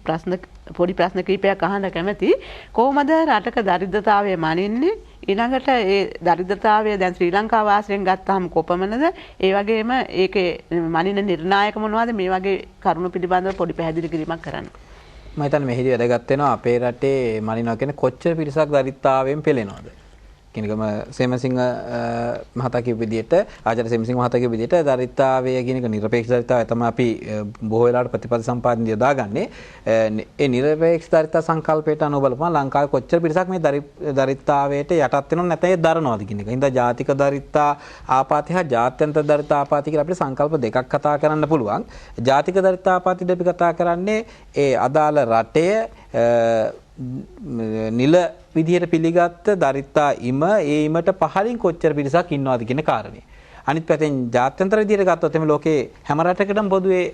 පොඩි ප්‍රශ්න කිහිපයක් අහන්න කැමතියි. කොහොමද රටක දරිද්‍රතාවය මනින්නේ? ඊළඟට ඒ දරිද්‍රතාවය දැන් ශ්‍රී ලංකාව ආශ්‍රයෙන් ගත්තාම කොපමණද? ඒ වගේම ඒකේ මනින නිර්ණායක මොනවද? මේ වගේ කරුණු පිළිබඳව පොඩි පැහැදිලි කිරීමක් කරන්න. මම හිතන්නේ මෙහිදී වැදගත් වෙනවා අපේ රටේ මනිනවා කියන්නේ කොච්චර පිරිසක් දරිද්‍රතාවයෙන් පෙළෙනවද කියනකම සේමසිංහ මහතා කියපු විදිහට ආචාර්ය සේමසිංහ මහතා කියපු විදිහට දරිද්‍රතාවය කියන එක නිර්පේක්ෂ දරිද්‍රතාවය තමයි අපි බොහෝ වෙලාවට ප්‍රතිපද සම්පාදනයේ යොදාගන්නේ. ඒ නිර්පේක්ෂ දරිද්‍රතා සංකල්පයට අනුව බලපුවම ලංකාවේ කොච්චර පිරිසක් මේ දරිද්‍රතාවයට යටත් වෙනවද නැත්නම් ඒ දරනවද කියන එක. හින්දා ජාතික දරිද්‍රතා ආපාතය හා ජාත්‍යන්තර දරිද්‍රතා ආපාතය කියලා අපිට සංකල්ප දෙකක් කතා කරන්න පුළුවන්. ජාතික දරිද්‍රතා ආපාතයද අපි කතා කරන්නේ ඒ අදාළ රටේ නිල විදිහට පිළිගත්ත දරිද්‍රතා ඒ ඉමට පහලින් කොච්චර පිරිසක් ඉන්නවද කියන කාරණේ. අනිත් පැත්තෙන් ජාත්‍යන්තර විදිහට ගත්තොත් එimhe ලෝකේ හැම රටකටම පොදුවේ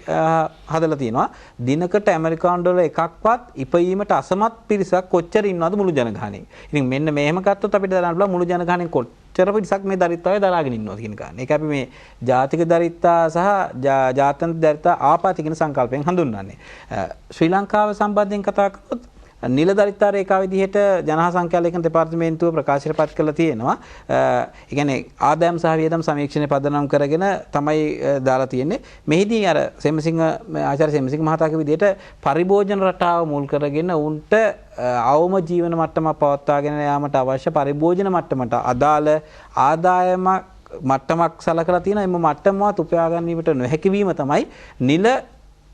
හදලා තියෙනවා දිනකට ඇමරිකානු ඩොලර් එකක්වත් ඉපයීමට අසමත් පිරිසක් කොච්චර ඉන්නවද මුළු ජනගහනයෙන්. ඉතින් මෙන්න මෙහෙම ගත්තොත් අපිට දරන්න පුළුවන් මුළු ජනගහනයෙන් කොච්චර පිරිසක් මේ දරිද්‍රතාවය දරාගෙන ඉන්නවද කියන කාරණේ. ඒක අපි මේ ජාතික දරිද්‍රතා සහ ජාත්‍යන්තර දරිද්‍රතා ආපාත කියන සංකල්පයෙන් හඳුන්වන්නේ. ශ්‍රී ලංකාව සම්බන්ධයෙන් කතා කරනොත් නිල දරිද්‍රතා රේඛාව විදිහට ජනහා සංඛ්‍යා ලේඛන දෙපාර්තමේන්තුව ප්‍රකාශයටපත් කළා තියෙනවා. ඒ කියන්නේ ආදායම් සහ වියදම් සමීක්ෂණය පදනම් කරගෙන තමයි දාලා තියෙන්නේ. මෙහිදී අර ආචාර්ය සේමසිංහ මහතා කියපු විදිහට පරිභෝජන රටාව මුල් කරගෙන උන්ට අවම ජීවන මට්ටමක් පවත්වාගෙන යාමට අවශ්‍ය පරිභෝජන මට්ටමට අදාළ ආදායම මට්ටමක් සලකලා තියෙනවා. එම මට්ටමවත් උපයා ගැනීමට නොහැකි වීම තමයි නිල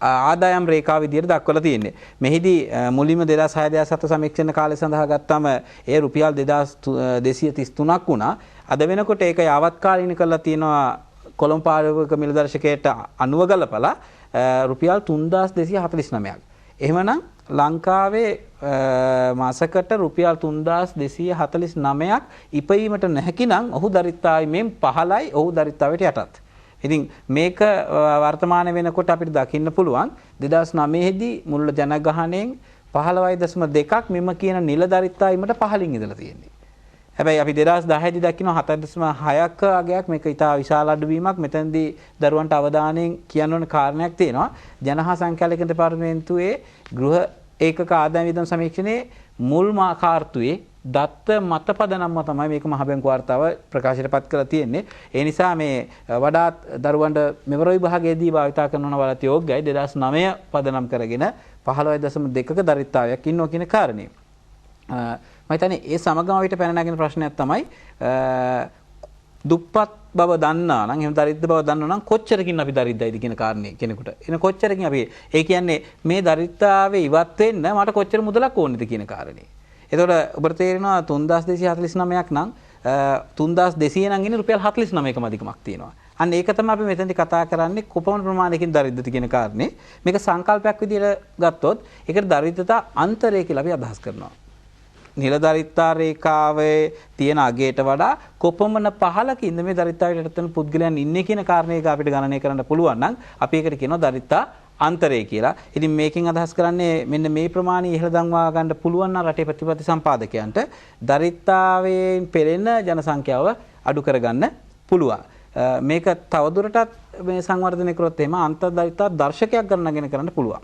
ආදායම් රේඛාව විදිහට දක්වලා තියෙන්නේ. මෙහිදී මුලින්ම 2006-2007 සමීක්ෂණ කාලය සඳහා ගත්තාම ඒ රුපියල් 2233ක් වුණා. අද වෙනකොට ඒක යාවත්කාලින කරලා තියෙනවා කොළඹ පාරිභෝගික මිලදර්ශකයට අනුව ගලපලා රුපියල් 3249ක්. එහෙමනම් ලංකාවේ මාසකට රුපියල් 3249ක් ඉපයීමට නැහැකි නම් ඔහු දරිද්‍රතාවයෙන් පහළයි, ඔහු දරිද්‍රතාවයට යටත්. ඉතින් මේක වර්තමාන වෙනකොට අපිට දකින්න පුළුවන් 2009 දී මුළු ජනගහණයෙන් 15.2ක් මෙම කියන නිල දරිද්‍රතාවීමට පහළින් ඉඳලා තියෙන්නේ. හැබැයි අපි 2010 දී දකිනවා 7.6ක අගයක් මේක ඉතා විශාල අඩුවීමක්. මෙතනදී දරුවන්ට අවධානයෙන් කියන්න ඕන කාරණයක් තියෙනවා. ජනහා සංඛ්‍යා ලේඛන දෙපාර්තමේන්තුවේ ගෘහ ඒකක ආදාය වියදම් සමීක්ෂණයේ මුල්ම කාර්තුවේ දත්ත මත පදනම්ම තමයි මේක මහ බැංකුව වාර්තාව ප්‍රකාශයටපත් කරලා තියෙන්නේ. ඒ නිසා මේ වඩාත් දරුවන්ට මෙවර විභාගයේදී භාවිතා කරන වලට යෝග්‍යයි 2009 පදනම් කරගෙන 15.2ක දරිද්‍රතාවයක් ඉන්නවා කියන කාරණේ. මම හිතන්නේ ඒ සමගම අපිට පැන නැගෙන ප්‍රශ්නයක් තමයි දුප්පත් බව දන්නා නම් එහෙම දරිද්‍ර බව දන්නා නම් කොච්චරකින් අපි දරිද්‍රයිද කියන කාරණේ කෙනෙකුට. එන කොච්චරකින් අපි ඒ කියන්නේ මේ දරිද්‍රතාවේ ඉවත් වෙන්න මට කොච්චර මුදලක් ඕනේද කියන කාරණේ. එතකොට ඔබට තේරෙනවා 3249ක් නම් 3200 නම් ඉන්නේ රුපියල් 49කම අධිකමක් තියෙනවා. අන්න ඒක තමයි අපි මෙතනදී කතා කරන්නේ කොපමණ ප්‍රමාණයකින් දරිද්‍රද කියන කාරණේ. මේක සංකල්පයක් විදිහට ගත්තොත් ඒකට දරිද්‍රතා අන්තරය කියලා අපි අදහස් කරනවා. නිල දරිද්‍රතා රේඛාවේ තියෙන අගයට වඩා කොපමණ පහලකින්ද මේ දරිද්‍රතාවයට යටත් වෙන පුද්ගලයන් ඉන්නේ කියන කාරණේක අපිට ගණනය කරන්න පුළුවන් නම් අපි ඒකට කියනවා දරිද්‍රතා අන්තරය කියලා. ඉතින් මේකෙන් අදහස් කරන්නේ මෙන්න මේ ප්‍රමාණය ඉහළ දන්වා ගන්න පුළුවන් නම් රටේ ප්‍රතිපත්ති සම්පාදකයන්ට දරිද්‍රතාවයෙන් පෙළෙන ජන සංඛ්‍යාව අඩු කරගන්න පුළුවන්. මේක තවදුරටත් මේ සංවර්ධනය කරොත් එහෙම අන්තර්දරිද්‍රතා දර්ශකයක් ගණනගෙන කරන්න පුළුවන්.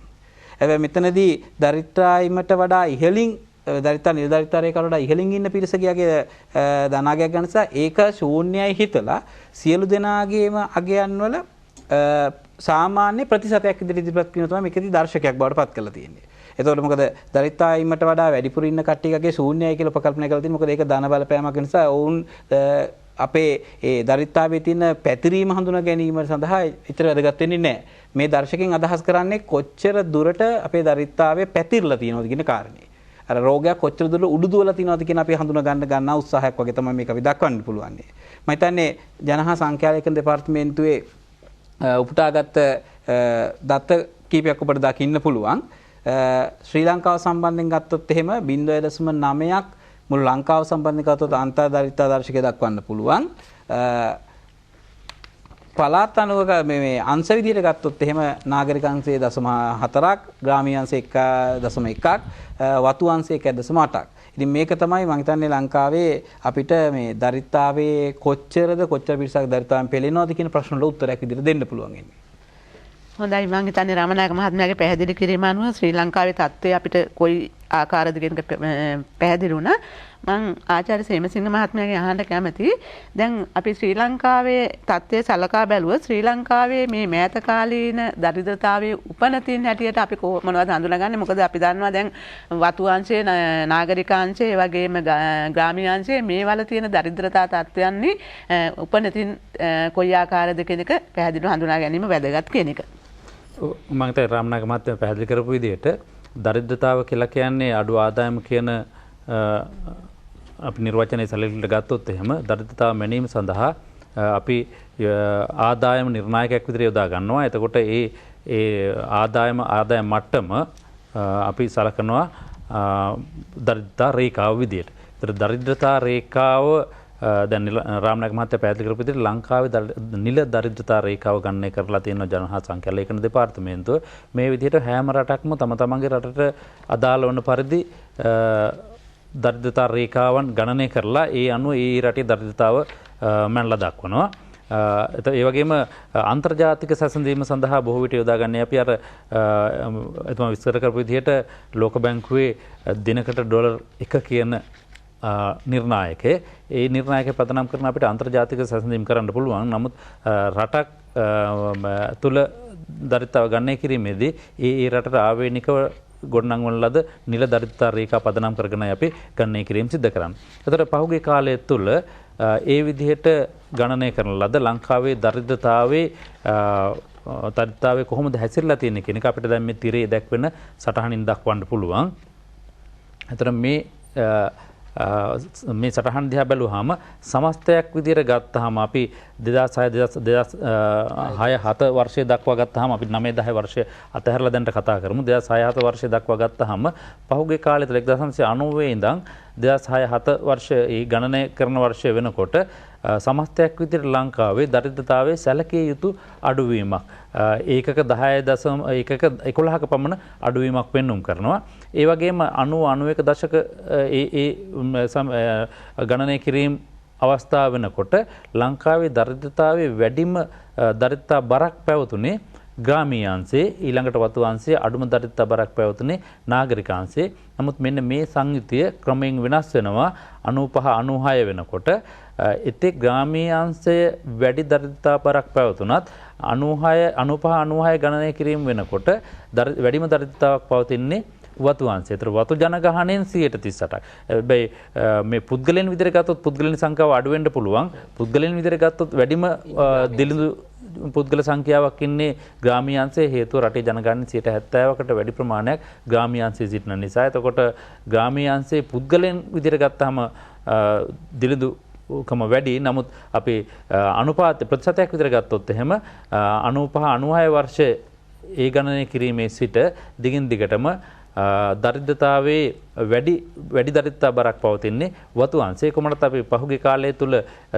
හැබැයි මෙතනදී දරිද්‍රායිමට වඩා ඉහළින් දරිද්‍රතා නිර්ධාරිත රේඛාවට වඩා ඉහළින් ඉන්න පිරිසකගේ ධනාගයක් ගන්න නිසා ඒක ශූන්‍යයි හිතලා සියලු දෙනාගේම අගයන් වල සාමාන්‍ය ප්‍රතිශතයක් ඉදිරිපත් කිරීම තමයි මේකෙදි දර්ශකයක් බවට පත් කරලා තියෙන්නේ. එතකොට මොකද දරිද්‍රායිමට වඩා වැඩිපුර ඉන්න කට්ටියගේ ශූන්‍යයි කියලා උපකල්පනය කරලා තියෙන්නේ. මොකද ඒක ධන බලපෑමක් නිසා ඔවුන් අපේ ඒ දරිද්‍රතාවයේ තියෙන පැතිරීම හඳුනා ගැනීම සඳහා ඉතර වැදගත් වෙන්නේ නැහැ. මේ දර්ශකයෙන් අදහස් කරන්නේ කොච්චර දුරට අපේ දරිද්‍රතාවය පැතිරලා තියෙනවද කියන කාරණේ. අර රෝගයක් කොච්චර දුරට උඩු දුවලා තියෙනවද කියන අපි හඳුනා ගන්න උත්සාහයක් වගේ තමයි මේක අපි දක්වන්න පුළුවන්. මම හිතන්නේ ජනහා සංඛ්‍යාලේඛන දෙපාර්තමේන්තුවේ උපුටාගත් දත්ත කීපයක් ඔබට දකින්න පුළුවන්. ශ්‍රී ලංකාව සම්බන්ධයෙන් ගත්තොත් එහෙම 0.9ක් මුළු ලංකාව සම්බන්ධයෙන් ගත්තොත් අන්තර්දරිද්‍රතා දර්ශකය දක්වන්න පුළුවන්. පළාත් අනුවක මේ අංශ විදිහට ගත්තොත් එහෙම නාගරික අංශයේ 0.4ක්, ග්‍රාමීය අංශයේ 1.1ක්, වතු අංශයේ 1.8ක්. ඉතින් මේක තමයි මම හිතන්නේ ලංකාවේ අපිට මේ දරිද්‍රතාවයේ කොච්චර පිරිසක් දරිද්‍රතාවෙන් පෙළෙනවද කියන ප්‍රශ්න වල උත්තරයක් විදිහට දෙන්න පුළුවන් වෙන්නේ. හොඳයි මම හිතන්නේ රාමනායක මහත්මයාගේ පැහැදිලි කිරීම අනුව ශ්‍රී ලංකාවේ තත්ත්වය අපිට කොයි ආකාරද කියන එක පැහැදිලි වුණා. මම ආචාර්ය සේමසිංහ මහත්මයාගෙන් අහන්න කැමතියි. දැන් අපි ශ්‍රී ලංකාවේ තත්ත්වය සලකා බැලුවොත් ශ්‍රී ලංකාවේ මේ මෑත කාලීන දරිද්‍රතාවයේ උපනතින් හැටියට අපි මොනවද හඳුනාගන්නේ? මොකද අපි දන්නවා දැන් වතු අංශයේ, නාගරික අංශයේ, ඒ වගේම ග්‍රාමීය අංශයේ මේ වල තියෙන දරිද්‍රතා තත්ත්වයන්හි උපනතින් කොයි ආකාරද කියන එක පැහැදිලිව හඳුනා ගැනීම වැදගත් කියන එක. මම හිතන්නේ රාමනායක මහත්මයා පැහැදිලි කරපු විදිහට දරිද්‍රතාව කියලා කියන්නේ අඩු ආදායම කියන අපි නිර්වචනයේ සැලකිලිට ගත්තොත් එහෙම දරිද්‍රතාව මැනීම සඳහා අපි ආදායම නිර්ණායකයක් විදිහට යොදා ගන්නවා. එතකොට ඒ ආදායම මට්ටම අපි සලකනවා දරිද්‍රතා රේඛාව විදිහට. ඒතර දරිද්‍රතා රේඛාව දැන් රාමනායක මහත්තයා පැහැදිලි කරපු විදිහට ලංකාවේ නිල දරිද්‍රතා රේඛාව ගණනය කරලා තියෙන ජනහා සංඛ්‍යාලේඛන දෙපාර්තමේන්තුව මේ විදිහට හැම රටක්ම තම තමන්ගේ රටට අදාළ වන පරිදි දරිද්‍රතා රේඛාවන් ගණනය කරලා ඒ අනුව ඒ රටේ දරිද්‍රතාව මැනලා දක්වනවා. ඒ වගේම අන්තර්ජාතික සැසඳීම සඳහා බොහෝ විට යොදාගන්නේ අපි අර එතුමා විස්තර කරපු විදිහට ලෝක බැංකුවේ දිනකට ඩොලර් 1 කියන නිර්ණායකේ ඒ නිර්ණායකය පදනම් කරන අපිට අන්තර්ජාතික සැසඳීම් කරන්න පුළුවන්. නමුත් රටක් තුල දරිද්‍රතාව ගණනය කිරීමේදී ඒ රටට ආවේනිකව ගොඩනංවන ලද නිල දරිද්‍රතා රේඛා පදනම් කරගෙන අපි ගණනය කිරීම සිදු කරන්නේ. එතකොට පහුගිය කාලය තුළ ඒ විදිහට ගණනය කරන ලද ලංකාවේ දරිද්‍රතාවයේ කොහොමද හැසිරලා තියෙන්නේ කියන එක අපිට දැන් මේ තිරේ දැක්වෙන සටහනින් දක්වන්න පුළුවන්. එතකොට මේ සටහන් දිහා බැලුවාම සමස්තයක් විදිහට ගත්තාම අපි 2006-2007 වර්ෂයේ දක්වා ගත්තාම අපි 9-10 වර්ෂය අතහැරලා දැන්ට කතා කරමු. 2006-7 වර්ෂය දක්වා ගත්තාම පහුගිය කාලේ 1990 ඉඳන් 2006-7 වර්ෂයේ ගණනය කරන වර්ෂය වෙනකොට සමස්තයක් විදිහට ලංකාවේ දරිද්‍රතාවයේ සැලකිය යුතු අඩුවීමක් ඒකක 10.11ක පමණ අඩුවීමක් පෙන්වුම් කරනවා. ඒ වගේම 90-91 දශක ගණනය කිරීම අවස්ථාව වෙනකොට ලංකාවේ දරිද්‍රතාවයේ වැඩිම දරිද්‍රතා බරක් පැවතුනේ ග්‍රාමීය අංශයේ, ඊළඟට වතු අංශයේ අඩුම දරිද්‍රතා බරක් පැවතුනේ නාගරික අංශයේ. නමුත් මෙන්න මේ සංයුතිය ක්‍රමයෙන් වෙනස් වෙනවා 95-96 වෙනකොට එතෙක් ග්‍රාමීය අංශය වැඩි දරිද්‍රතා බරක් පැවතුනත් 95-96 ගණනය කිරීම වෙනකොට වැඩිම දරිද්‍රතාවක් පවතින්නේ වතු අංශය. ඒතර වතු ජනගහණයෙන් 38%ක්. හැබැයි මේ පුද්ගලයන් විදිහට ගත්තොත් පුද්ගලයන් සංඛ්‍යාව අඩු වෙන්න පුළුවන්. පුද්ගලයන් විදිහට ගත්තොත් වැඩිම දිලිඳු පුද්ගල සංඛ්‍යාවක් ඉන්නේ ග්‍රාමීය අංශයේ. හේතුව රටේ ජනගහනයෙන් 70%කට වැඩි ප්‍රමාණයක් ග්‍රාමීය අංශයේ සිටින නිසා. එතකොට ග්‍රාමීය අංශයේ පුද්ගලයන් විදිහට ගත්තාම දිලිඳුකම වැඩි. නමුත් අපි අනුපාත ප්‍රතිශතයක් විතර ගත්තොත් එහෙම 95-96 වර්ෂයේ ඒ ගණනය කිරීමේ සිට දිගින් දිගටම දරිද්‍රතාවයේ වැඩි දරිද්‍රතා බරක් පවතින්නේ වතු අංශයේ. කොමනත් අපි පහුගිය කාලය තුල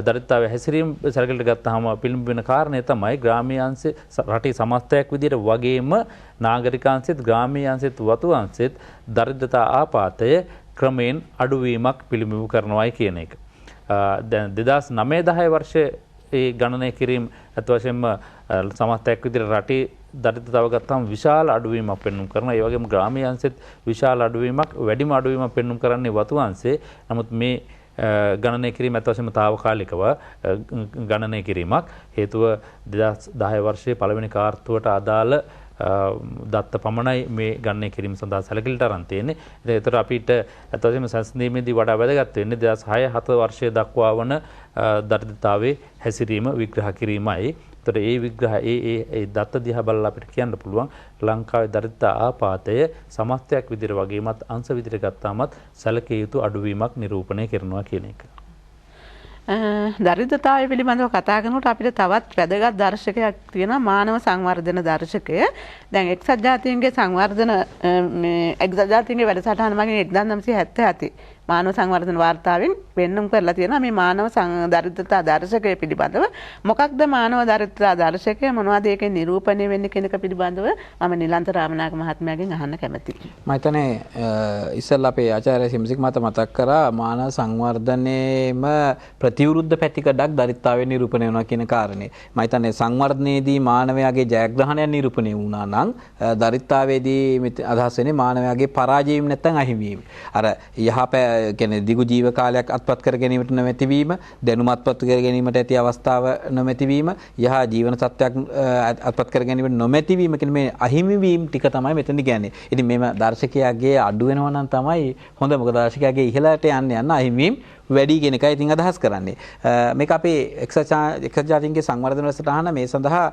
දරිද්‍රතාවයේ හැසිරීම සැලකිලිට ගත්තාම පිළිඹු වෙන කාරණය තමයි ග්‍රාමීය අංශයේ රටේ සමස්තයක් විදිහට වගේම නාගරික අංශෙත් ග්‍රාමීය අංශෙත් වතු අංශෙත් දරිද්‍රතා ආපාතය ක්‍රමයෙන් අඩුවීමක් පිළිඹු කරනවායි කියන එක. දැන් 2009-10 වර්ෂයේ ඒ ගණනය කිරීම අත් වශයෙන්ම සමස්තයක් විදිහට රටේ දරිද්‍රතාව ගත්තාම විශාල අඩුවීමක් පෙන්වුම් කරනවා. ඒ වගේම ග්‍රාමීය අංශෙත් විශාල අඩුවීමක් වැඩිම අඩුවීමක් පෙන්වුම් කරන්නේ වතු අංශේ. නමුත් මේ ගණනය කිරීම ඇත්ත වශයෙන්ම తాවකාලිකව ගණනය කිරීමක්. හේතුව 2010 වර්ෂයේ පළවෙනි කාර්තුවට අදාළ දත්ත පමණයි මේ ගණනය කිරීම සඳහා සැලකිලිට අරන් තියෙන්නේ. ඒතර අපිට ඇත්ත වශයෙන්ම සංසන්දනයේදී වඩා වැදගත් වෙන්නේ 2006-7 වර්ෂය දක්වා වන දරිද්‍රතාවයේ හැසිරීම විග්‍රහ කිරීමයි. ඒතර ඒ විග්‍රහ ඒ දත්ත දිහා බලලා අපිට කියන්න පුළුවන් ලංකාවේ දරිද්‍රතා ආපාතය සමස්තයක් විදිහට වගේමත් අංශ විදිහට ගත්තාමත් සැලකිය යුතු අඩුවීමක් නිරූපණය කරනවා කියන එක. දරිද්‍රතාවය පිළිබඳව කතා කරනකොට අපිට තවත් වැදගත් දර්ශකයක් තියෙනවා මානව සංවර්ධන දර්ශකය. දැන් එක්සත් ජාතීන්ගේ සංවර්ධන එක්සත් ජාතීන්ගේ වැඩසටහන මගින් 1977 මානව සංවර්ධන වාර්තාවෙන් පෙන්වුම් කරලා තියෙනවා මේ මානව දරිද්‍රතා දර්ශකය පිළිබඳව. මොකක්ද මානව දරිද්‍රතා දර්ශකය, මොනවද ඒකෙන් නිරූපණය වෙන්නේ කියන එක පිළිබඳව මම නිලන්ත රාමනායක මහත්මයාගෙන් අහන්න කැමතියි. මම හිතන්නේ ඉස්සෙල්ලා අපේ ආචාර්ය සිම්සික් මහතා මතක් කරා මානව සංවර්ධනයේම ප්‍රතිවිරුද්ධ පැතිකඩක් දරිද්‍රතාවයෙන් නිරූපණය වෙනවා කියන කාරණේ. මම හිතන්නේ සංවර්ධනයේදී මානවයාගේ ජයග්‍රහණයක් නිරූපණය වුණා නම් දරිද්‍රතාවයේදී අදහස් වෙන්නේ මානවයාගේ පරාජයීම් නැත්නම් අහිමිවීම. අර කියන්නේ දිගු ජීව කාලයක් අත්පත් කර ගැනීමට නොමැතිවීම, දැනුම අත්පත් කර ගැනීමට ඇති අවස්ථාව නොමැතිවීම, යහ ජීවන සත්‍යයක් අත්පත් කර ගැනීමට නොමැතිවීම කියන මේ අහිමිවීම ටික තමයි මෙතනදි කියන්නේ. ඉතින් මේව දර්ශකයාගේ අඩු වෙනවා නම් තමයි හොඳ. මොකද දර්ශකයාගේ ඉහළට යන්න අහිමිවීම වැඩි කියන එකයි ඉතින් අදහස් කරන්නේ. මේක අපේ එක්සත් ජාතීන්ගේ සංවර්ධන වැඩසටහන මේ සඳහා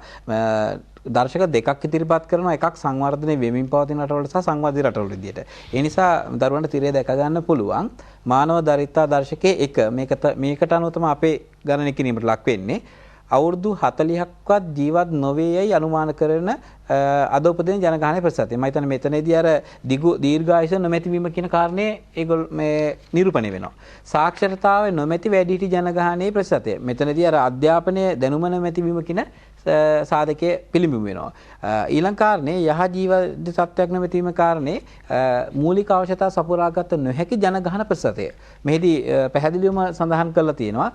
දර්ශක දෙකක් ඉදිරිපත් කරනවා. එකක් සංවර්ධනයේ වෙමින් පවතින රටවල සහ සංවර්ධිත රටවල විදියට. ඒ නිසා දරුවන්ට තිරේ දැක ගන්න පුළුවන් මානව දරිද්‍රතා දර්ශකයේ එක මේකට අනුව තමයි අපේ ගණනය කිරීමට ලක් වෙන්නේ. අවුරුදු 40ක්වත් ජීවත් නොවේ යයි අනුමාන කරන අද උපදින ජනගහනයේ ප්‍රතිශතය. මම හිතන්නේ මෙතනදී අර දීර්ඝායුෂ නොමැතිවීම කියන කාරණේ ඒගොල්ලෝ මේ නිරූපණය වෙනවා. සාක්ෂරතාවය නොමැති වැඩිහිටි ජනගහනයේ ප්‍රතිශතය. මෙතනදී අර අධ්‍යාපනයේ දැනුම නොමැතිවීම කියන සාධකයේ පිළිඹු වෙනවා. ඊළඟ කාරණේ යහ ජීවිත සත්‍යයක් නොමැතිවීම කාරණේ මූලික අවශ්‍යතා සපුරාගත නොහැකි ජනගහන ප්‍රතිශතය. මෙහිදී පැහැදිලිවම සඳහන් කරලා තියෙනවා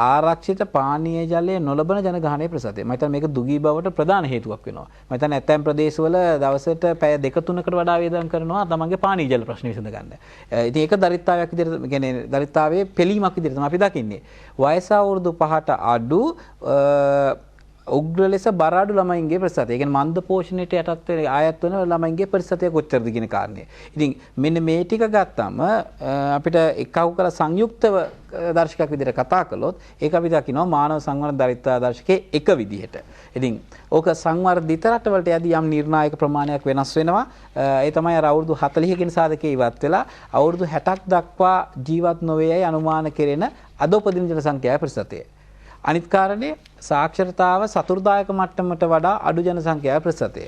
ආරක්ෂිත පානීය ජලය නොලබන ජනගහනයේ ප්‍රතිශතය. මම හිතන්නේ මේක දුගී බවට ප්‍රධාන හේතුවක් වෙනවා. මම හිතන්නේ ඇතැම් ප්‍රදේශවල දවසට පැය 2-3කට වඩා වේදම් කරනවා තමන්ගේ පානීය ජල ප්‍රශ්න විසඳ ගන්න. ඉතින් ඒක දරිද්‍රතාවයක් විදිහට කියන්නේ දරිද්‍රතාවයේ පෙළීමක් විදිහට තමයි අපි දකින්නේ. වයස අවුරුදු 5ට අඩු උග්‍ර ලෙස බර අඩු ළමයින්ගේ ප්‍රතිශතය. ඒ කියන්නේ මන්ද පෝෂණයට යටත් වෙන ආයත් වෙන ළමයින්ගේ ප්‍රතිශතය කොච්චරද කියන කාරණේ. ඉතින් මෙන්න මේ ටික ගත්තම අපිට එකව කළ සංයුක්තව දර්ශකයක් විදිහට කතා කළොත් ඒක අපි දකිනවා මානව සංවර්ධන දරිද්‍රතා දර්ශකයේ එක විදිහට. ඉතින් ඕක සංවර්ධිත රටවලට යදී යම් නිර්ණායක ප්‍රමාණයක් වෙනස් වෙනවා. ඒ තමයි අර අවුරුදු 40 කින් සාධකයේ ඉවත් වෙලා අවුරුදු 60ක් දක්වා ජීවත් නොවේයයි අනුමාන කෙරෙන අද උපදින ජන සංඛ්‍යාවේ ප්‍රතිශතය. අනිත් කාරණේ සාක්ෂරතාව සතුරුදායක මට්ටමට වඩා අඩු ජන සංඛ්‍යාවේ ප්‍රතිශතය.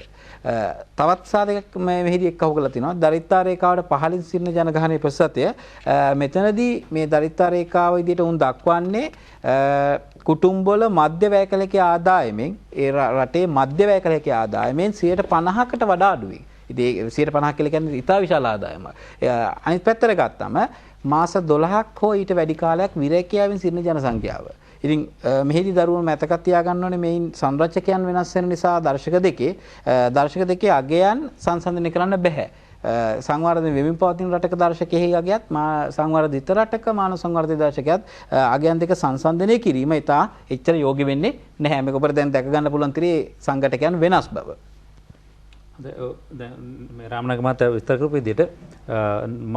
තවත් සාධකයක් මෙහිදී එක්කව කරලා තිනවා දරිද්‍රතා රේඛාවට පහළින් සිටින ජනගහනයේ ප්‍රතිශතය. මෙතනදී මේ දරිද්‍රතා රේඛාව විදිහට උන් දක්වන්නේ කුටුම්බවල මධ්‍ය වැය කලකේ ආදායමෙන් ඒ රටේ මධ්‍ය වැය කලකේ ආදායමෙන් 50%කට වඩා අඩුයි. ඉතින් 50% කියලා කියන්නේ ඉතා විශාල ආදායමක්. අනිත් පැත්තට ගත්තම මාස 12ක් හෝ ඊට වැඩි කාලයක් විරේකයාවෙන් සිටින ජන සංඛ්‍යාව. ඉතින් මෙහිදී දරුවෝ මතක තියාගන්න ඕනේ මේන් සංරචකයන් වෙනස් වෙන නිසා දර්ශක දෙකේ අගයන් සංසන්දනය කරන්න බෑ. සංවර්ධන වෙමින් පවතින රටක දර්ශකයෙහි අගයත් සංවර්ධිත රටක මානව සංවර්ධිත දර්ශකයත් අගයන් දෙක සංසන්දනය කිරීම ඉතා එච්චර යෝග්‍ය වෙන්නේ නැහැ. මේක ඔබට දැන් දැක ගන්න පුළුවන් ත්‍රි සංඝටකයන් වෙනස් බව. මේ රාමනායක මහතා විස්තර කරපු විදිහට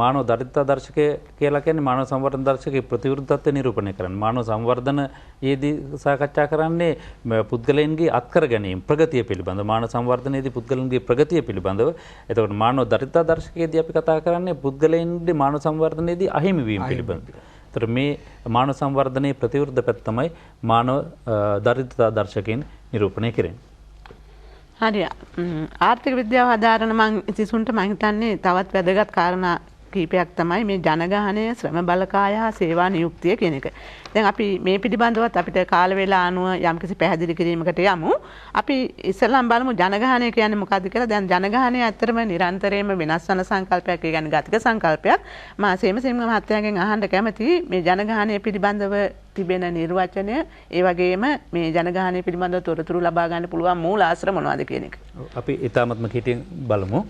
මානව දරිද්‍රතා දර්ශකය කියලා කියන්නේ මානව සංවර්ධන දර්ශකයේ ප්‍රතිවිරුද්ධත්වය නිරූපණය කරන්නේ. මානව සංවර්ධනයේදී සාකච්ඡා කරන්නේ පුද්ගලයන්ගේ අත්කර ගැනීම ප්‍රගතිය පිළිබඳව. මානව සංවර්ධනයේදී පුද්ගලයන්ගේ ප්‍රගතිය පිළිබඳව. එතකොට මානව දරිද්‍රතා දර්ශකයේදී අපි කතා කරන්නේ පුද්ගලයන්ගේ මානව සංවර්ධනයේදී අහිමි වීම පිළිබඳව. එතකොට මේ මානව සංවර්ධනයේ ප්‍රතිවිරුද්ධ පැත්ත තමයි මානව දරිද්‍රතා දර්ශකයෙන් නිරූපණය කරන්නේ. හරි. ආර්ථික විද්‍යාව ආධාරණ මම සිසුන්ට මම හිතන්නේ තවත් වැදගත් කාරණා කීපයක් තමයි මේ ජනගහනය, ශ්‍රම බලකාය හා සේවා නියුක්තිය කියන එක. දැන් අපි මේ පිළිබඳවත් අපිට කාල වේලා අනුව යම්කිසි පැහැදිලි කිරීමකට යමු. අපි ඉස්සෙල්ලාම බලමු ජනගහනය කියන්නේ මොකක්ද කියලා. දැන් ජනගහනය ඇත්තටම නිරන්තරයෙන්ම වෙනස් වන සංකල්පයක්. ඒ කියන්නේ ගතික සංකල්පයක්. මම සේමසිංහ මහත්තයාගෙන් අහන්න කැමතියි මේ ජනගහනය පිළිබඳව තිබෙන නිර්වචනය ඒ වගේම මේ ජනගහනය පිළිබඳව තොරතුරු ලබා ගන්න පුළුවන් මූලාශ්‍ර මොනවද කියන එක. අපි ඊටමත්ම කෙටියෙන් බලමු.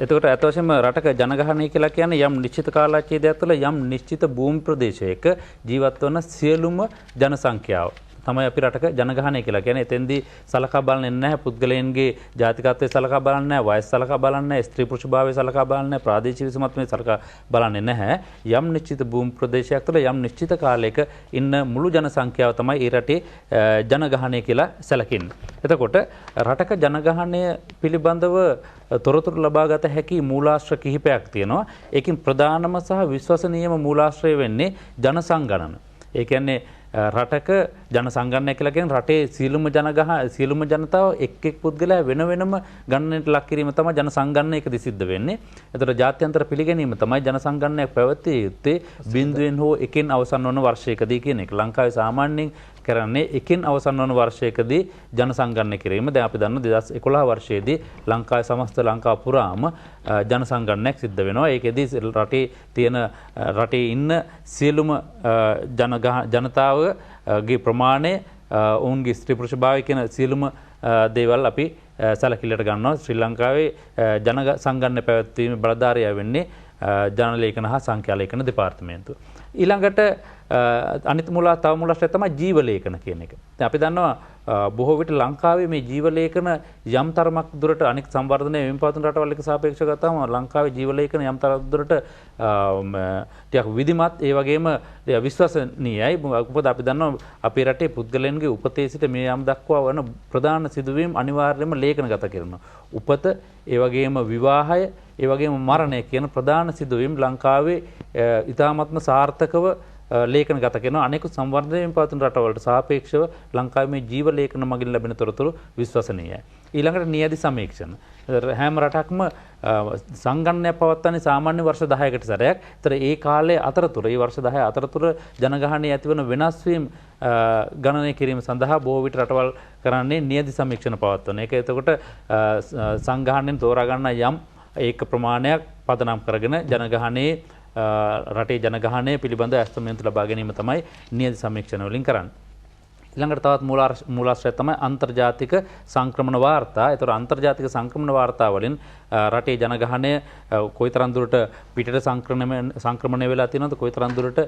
එතකොට ඇත්ත වශයෙන්ම රටක ජනගහනය කියලා කියන්නේ යම් නිශ්චිත කාලච්ඡේදයක් තුළ යම් නිශ්චිත භූමි ප්‍රදේශයක ජීවත් වන සියලුම ජන සංඛ්‍යාව තමයි අපි රටක ජනගහනය කියලා කියන්නේ. එතෙන්දී සලකා බලන්නේ නැහැ පුද්ගලයන්ගේ ජාතිකත්වය සලකා බලන්නේ නැහැ, වයස සලකා බලන්නේ නැහැ, ස්ත්‍රී පුරුෂ භාවය සලකා බලන්නේ නැහැ, ප්‍රාදේශීය විසමත්වය සලකා බලන්නේ නැහැ. යම් නිශ්චිත භූමි ප්‍රදේශයක් තුළ යම් නිශ්චිත කාලයක ඉන්න මුළු ජන සංඛ්‍යාව තමයි ඒ රටේ ජනගහනය කියලා සැලකින්නේ. එතකොට රටක ජනගහනය පිළිබඳව තොරතුරු ලබාගත හැකි මූලාශ්‍ර කිහිපයක් තියෙනවා. ඒකින් ප්‍රධානම සහ විශ්වසනීයම මූලාශ්‍රය වෙන්නේ ජන සංගණන. ඒ කියන්නේ රටක ජන සංගණනය කියලා කියන්නේ රටේ සියලුම ජනතාව එක් පුද්ගලයා වෙන වෙනම ගණනයට ලක් කිරීම තමයි ජන සංගණනයකදී සිද්ධ වෙන්නේ. ඒතර ජාත්‍යන්තර පිළිගැනීම තමයි ජන සංගණනයක් පැවැත්විය යුත්තේ බිඳුවෙන් හෝ එකෙන් අවසන් වන වර්ෂයකදී කියන එක. ලංකාවේ සාමාන්‍යයෙන් කරන්නේ එකෙන් අවසන් වන වර්ෂයකදී ජන සංගණනය කිරීම. දැන් අපි දන්නවා 2011 වර්ෂයේදී ලංකාවේ සමස්ත ලංකාව පුරාම ජන සංගණනයක් සිද්ධ වෙනවා. ඒකෙදී රටේ ඉන්න සියලුම ජනතාවගේ ප්‍රමාණය ඔවුන්ගේ ස්ත්‍රී පුරුෂ භාවය කියන සියලුම දේවල් අපි සැලකිල්ලට ගන්නවා. ශ්‍රී ලංකාවේ ජන සංගණනය පැවැත්වීමේ බලධාරියා වෙන්නේ ජනලේඛන හා සංඛ්‍යාලේඛන දෙපාර්තමේන්තුව. ඊළඟට අනිත් තව මූලාශ්‍රය තමයි ජීවලේඛන කියන එක. දැන් අපි දන්නවා බොහෝ විට ලංකාවේ මේ ජීවලේඛන යම් තරමක් දුරට අනිත් සංවර්ධනය වෙමින් රටවල් එක්ක සාපේක්ෂව ගත්තාම ලංකාවේ ජීවලේඛන යම් තරමක් දුරට ටිකක් විධිමත් ඒ වගේම විශ්වසනීයයි. මොකද අපි දන්නවා අපේ රටේ පුද්ගලයන්ගේ උපතේ සිට මේ යම් දක්වා වන ප්‍රධාන සිදුවීම් අනිවාර්යයෙන්ම ලේඛනගත කරනවා. උපත ඒ වගේම විවාහය ඒ වගේම මරණය කියන ප්‍රධාන සිදුවීම් ලංකාවේ ඉතාමත්ම සාර්ථකව ලේඛනගත කරනවා. අනෙකුත් සංවර්ධනයෙන් පවතින රටවලට සාපේක්ෂව ලංකාවේ මේ ජීව ලේඛන මගින් ලැබෙන තොරතුරු විශ්වසනීයයි. ඊළඟට නියැදි සමීක්ෂණ. හැම රටක්ම සංගණනය පවත්වන්නේ සාමාන්‍ය වර්ෂ 10කට සැරයක්. ඒතර ඒ කාලයේ අතරතුර, ඒ වර්ෂ 10 අතරතුර ජනගහනය ඇතිවන වෙනස් වීම ගණනය කිරීම සඳහා බොහෝ විට රටවල් කරන්නේ නියැදි සමීක්ෂණ පවත්වන එක. එතකොට සංගහණයෙන් තෝරා ගන්න යම් ඒක ප්‍රමාණයක් පදනම් කරගෙන ජනගහනයේ රටේ ජනගහනය පිළිබඳ ඇස්තමේන්තු ලබා ගැනීම තමයි නියැදි සමීක්ෂණ වලින් කරන්නේ. ඊළඟට තවත් මූලාශ්‍රය තමයි අන්තර්ජාතික සංක්‍රමණ වාර්තා. ඒතර අන්තර්ජාතික සංක්‍රමණ වාර්තා වලින් රටේ ජනගහනය කොයිතරම් දුරට පිටට සංක්‍රමණය වෙලා තියෙනවද, කොයිතරම් දුරට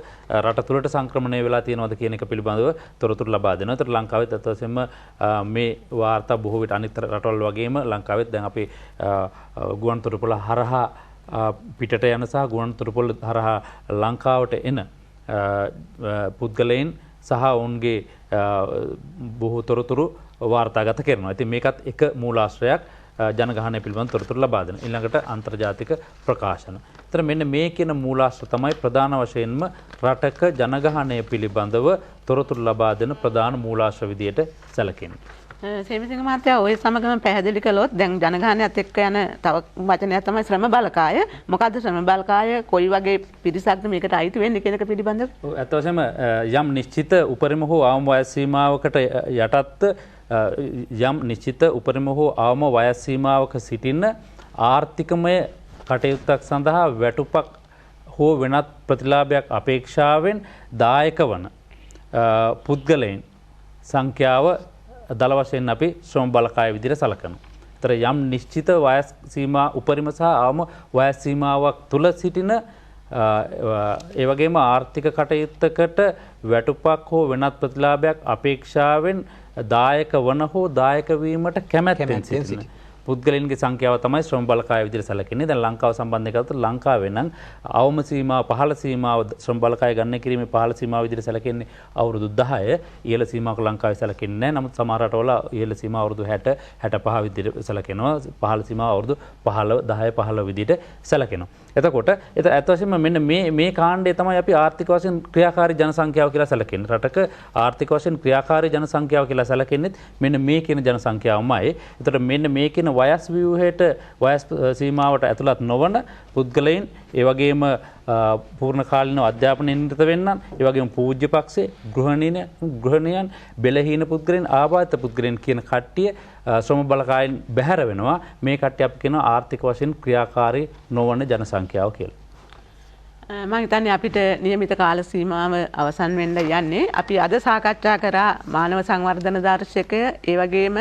රට තුළට සංක්‍රමණය වෙලා තියෙනවද කියන එක පිළිබඳව තොරතුරු ලබා දෙනවා. ඒතර ලංකාවෙත් අත්වශයෙන්ම මේ වාර්තා බොහෝ විට අනිත් රටවල් වගේම ලංකාවෙත් දැන් අපි ගුවන් තොටුපොළ හරහා පිටට යන සහ ගුවන් තොටුපොළ හරහා ලංකාවට එන පුද්ගලයන් සහ ඔවුන්ගේ බොහෝ තොරතුරු වාර්තාගත කරනවා. ඉතින් මේකත් එක මූලාශ්‍රයක් ජනගහනය පිළිබඳ තොරතුරු ලබා දෙන. ඊළඟට අන්තර්ජාතික ප්‍රකාශන. ඒතර මෙන්න මේ කියන මූලාශ්‍ර තමයි ප්‍රධාන වශයෙන්ම රටක ජනගහනය පිළිබඳව තොරතුරු ලබා දෙන ප්‍රධාන මූලාශ්‍ර විදියට සැලකෙන්නේ. සේමසිංහ මහත්තයා ඔය සමගම පැහැදිලි කළොත් දැන් ජනගහනයත් එක්ක යන තව වචනයක් තමයි ශ්‍රම බලකාය. මොකද්ද ශ්‍රම බලකාය? කොයි වගේ පිරිසක්ද මේකට අයිති වෙන්නේ කියන එක පිළිබඳව? ඔව් අත් වශයෙන්ම යම් නිශ්චිත උපරිම හෝ අවම වයස් සීමාවකට යටත් යම් නිශ්චිත උපරිම හෝ අවම වයස් සීමාවක සිටින ආර්ථිකමය කටයුත්තක් සඳහා වැටුපක් හෝ වෙනත් ප්‍රතිලාභයක් අපේක්ෂාවෙන් දායක වන පුද්ගලයන් සංඛ්‍යාව දල වශයෙන් අපි ශ්‍රම බලකාය විදිහට සලකනවා. ඒතර යම් නිශ්චිත වයස් සීමා උපරිම සහ අවම වයස් සීමාවක් තුල සිටින ඒ වගේම ආර්ථික කටයුත්තකට වැටුපක් හෝ වෙනත් ප්‍රතිලාභයක් අපේක්ෂාවෙන් දායක වන හෝ දායක වීමට කැමැත්තෙන් සිටින පුද්ගලයන්ගේ සංඛ්‍යාව තමයි ශ්‍රම බලකාය විදිහට සැලකෙන්නේ. දැන් ලංකාව සම්බන්ධයෙන් ගත්තොත් ලංකාවේ නම් අවම සීමාව පහළ සීමාව ශ්‍රම බලකාය ගණනය කිරීමේ පහළ සීමාව විදිහට සැලකෙන්නේ අවුරුදු 10. ඉහළ සීමාවක ලංකාවේ සැලකෙන්නේ නැහැ. නමුත් සමහර රටවල ඉහළ සීමාව අවුරුදු 60 65 විදිහට සැලකෙනවා. පහළ සීමාව අවුරුදු 15 10 15 විදිහට සැලකෙනවා. එතකොට ඇත්ත වශයෙන්ම මෙන්න මේ කාණ්ඩය තමයි අපි ආර්ථික වශයෙන් ක්‍රියාකාරී ජන සංඛ්‍යාව කියලා සැලකෙන්නේ. රටක ආර්ථික වශයෙන් ක්‍රියාකාරී ජන සංඛ්‍යාව කියලා සැලකෙන්නේ මෙන්න මේ කියන ජන සංඛ්‍යාවමයි. එතකොට මෙන්න මේ කියන වයස් ව්‍යුහයට වයස් සීමාවට ඇතුළත් නොවන පුද්ගලයන් ඒ වගේම පූර්ණ කාලීනව අධ්‍යාපනයේ නිරත වෙන්නන් ඒ වගේම පූජ්‍ය පක්ෂේ ගෘහණියන් බෙලහීන පුද්ගලයන් ආබාධිත පුද්ගලයන් කියන කට්ටිය ශ්‍රම බලකායෙන් බැහැර වෙනවා. මේ කට්ටිය අපි කියනවා ආර්ථික වශයෙන් ක්‍රියාකාරී නොවන ජන සංඛ්‍යාව කියලා. මම හිතන්නේ අපිට નિયમિત කාල සීමාව අවසන් වෙන්න යන්නේ. අපි අද සාකච්ඡා කරා මානව සංවර්ධන දර්ශකය, ඒ වගේම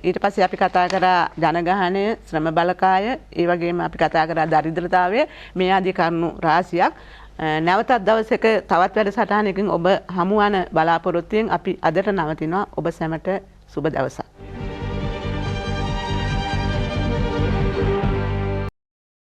ඊට පස්සේ අපි කතා කරා ජනගහනය, ශ්‍රම බලකාය, ඒ වගේම අපි කතා කරා දරිද්‍රතාවය. මේ ආදී කරුණු රාශියක්. නැවතත් දවසක තවත් වැඩසටහනකින් ඔබ හමු වන බලාපොරොත්තුවෙන් අපි අදට නවතිනවා. ඔබ සැමට සුබ දවසක්.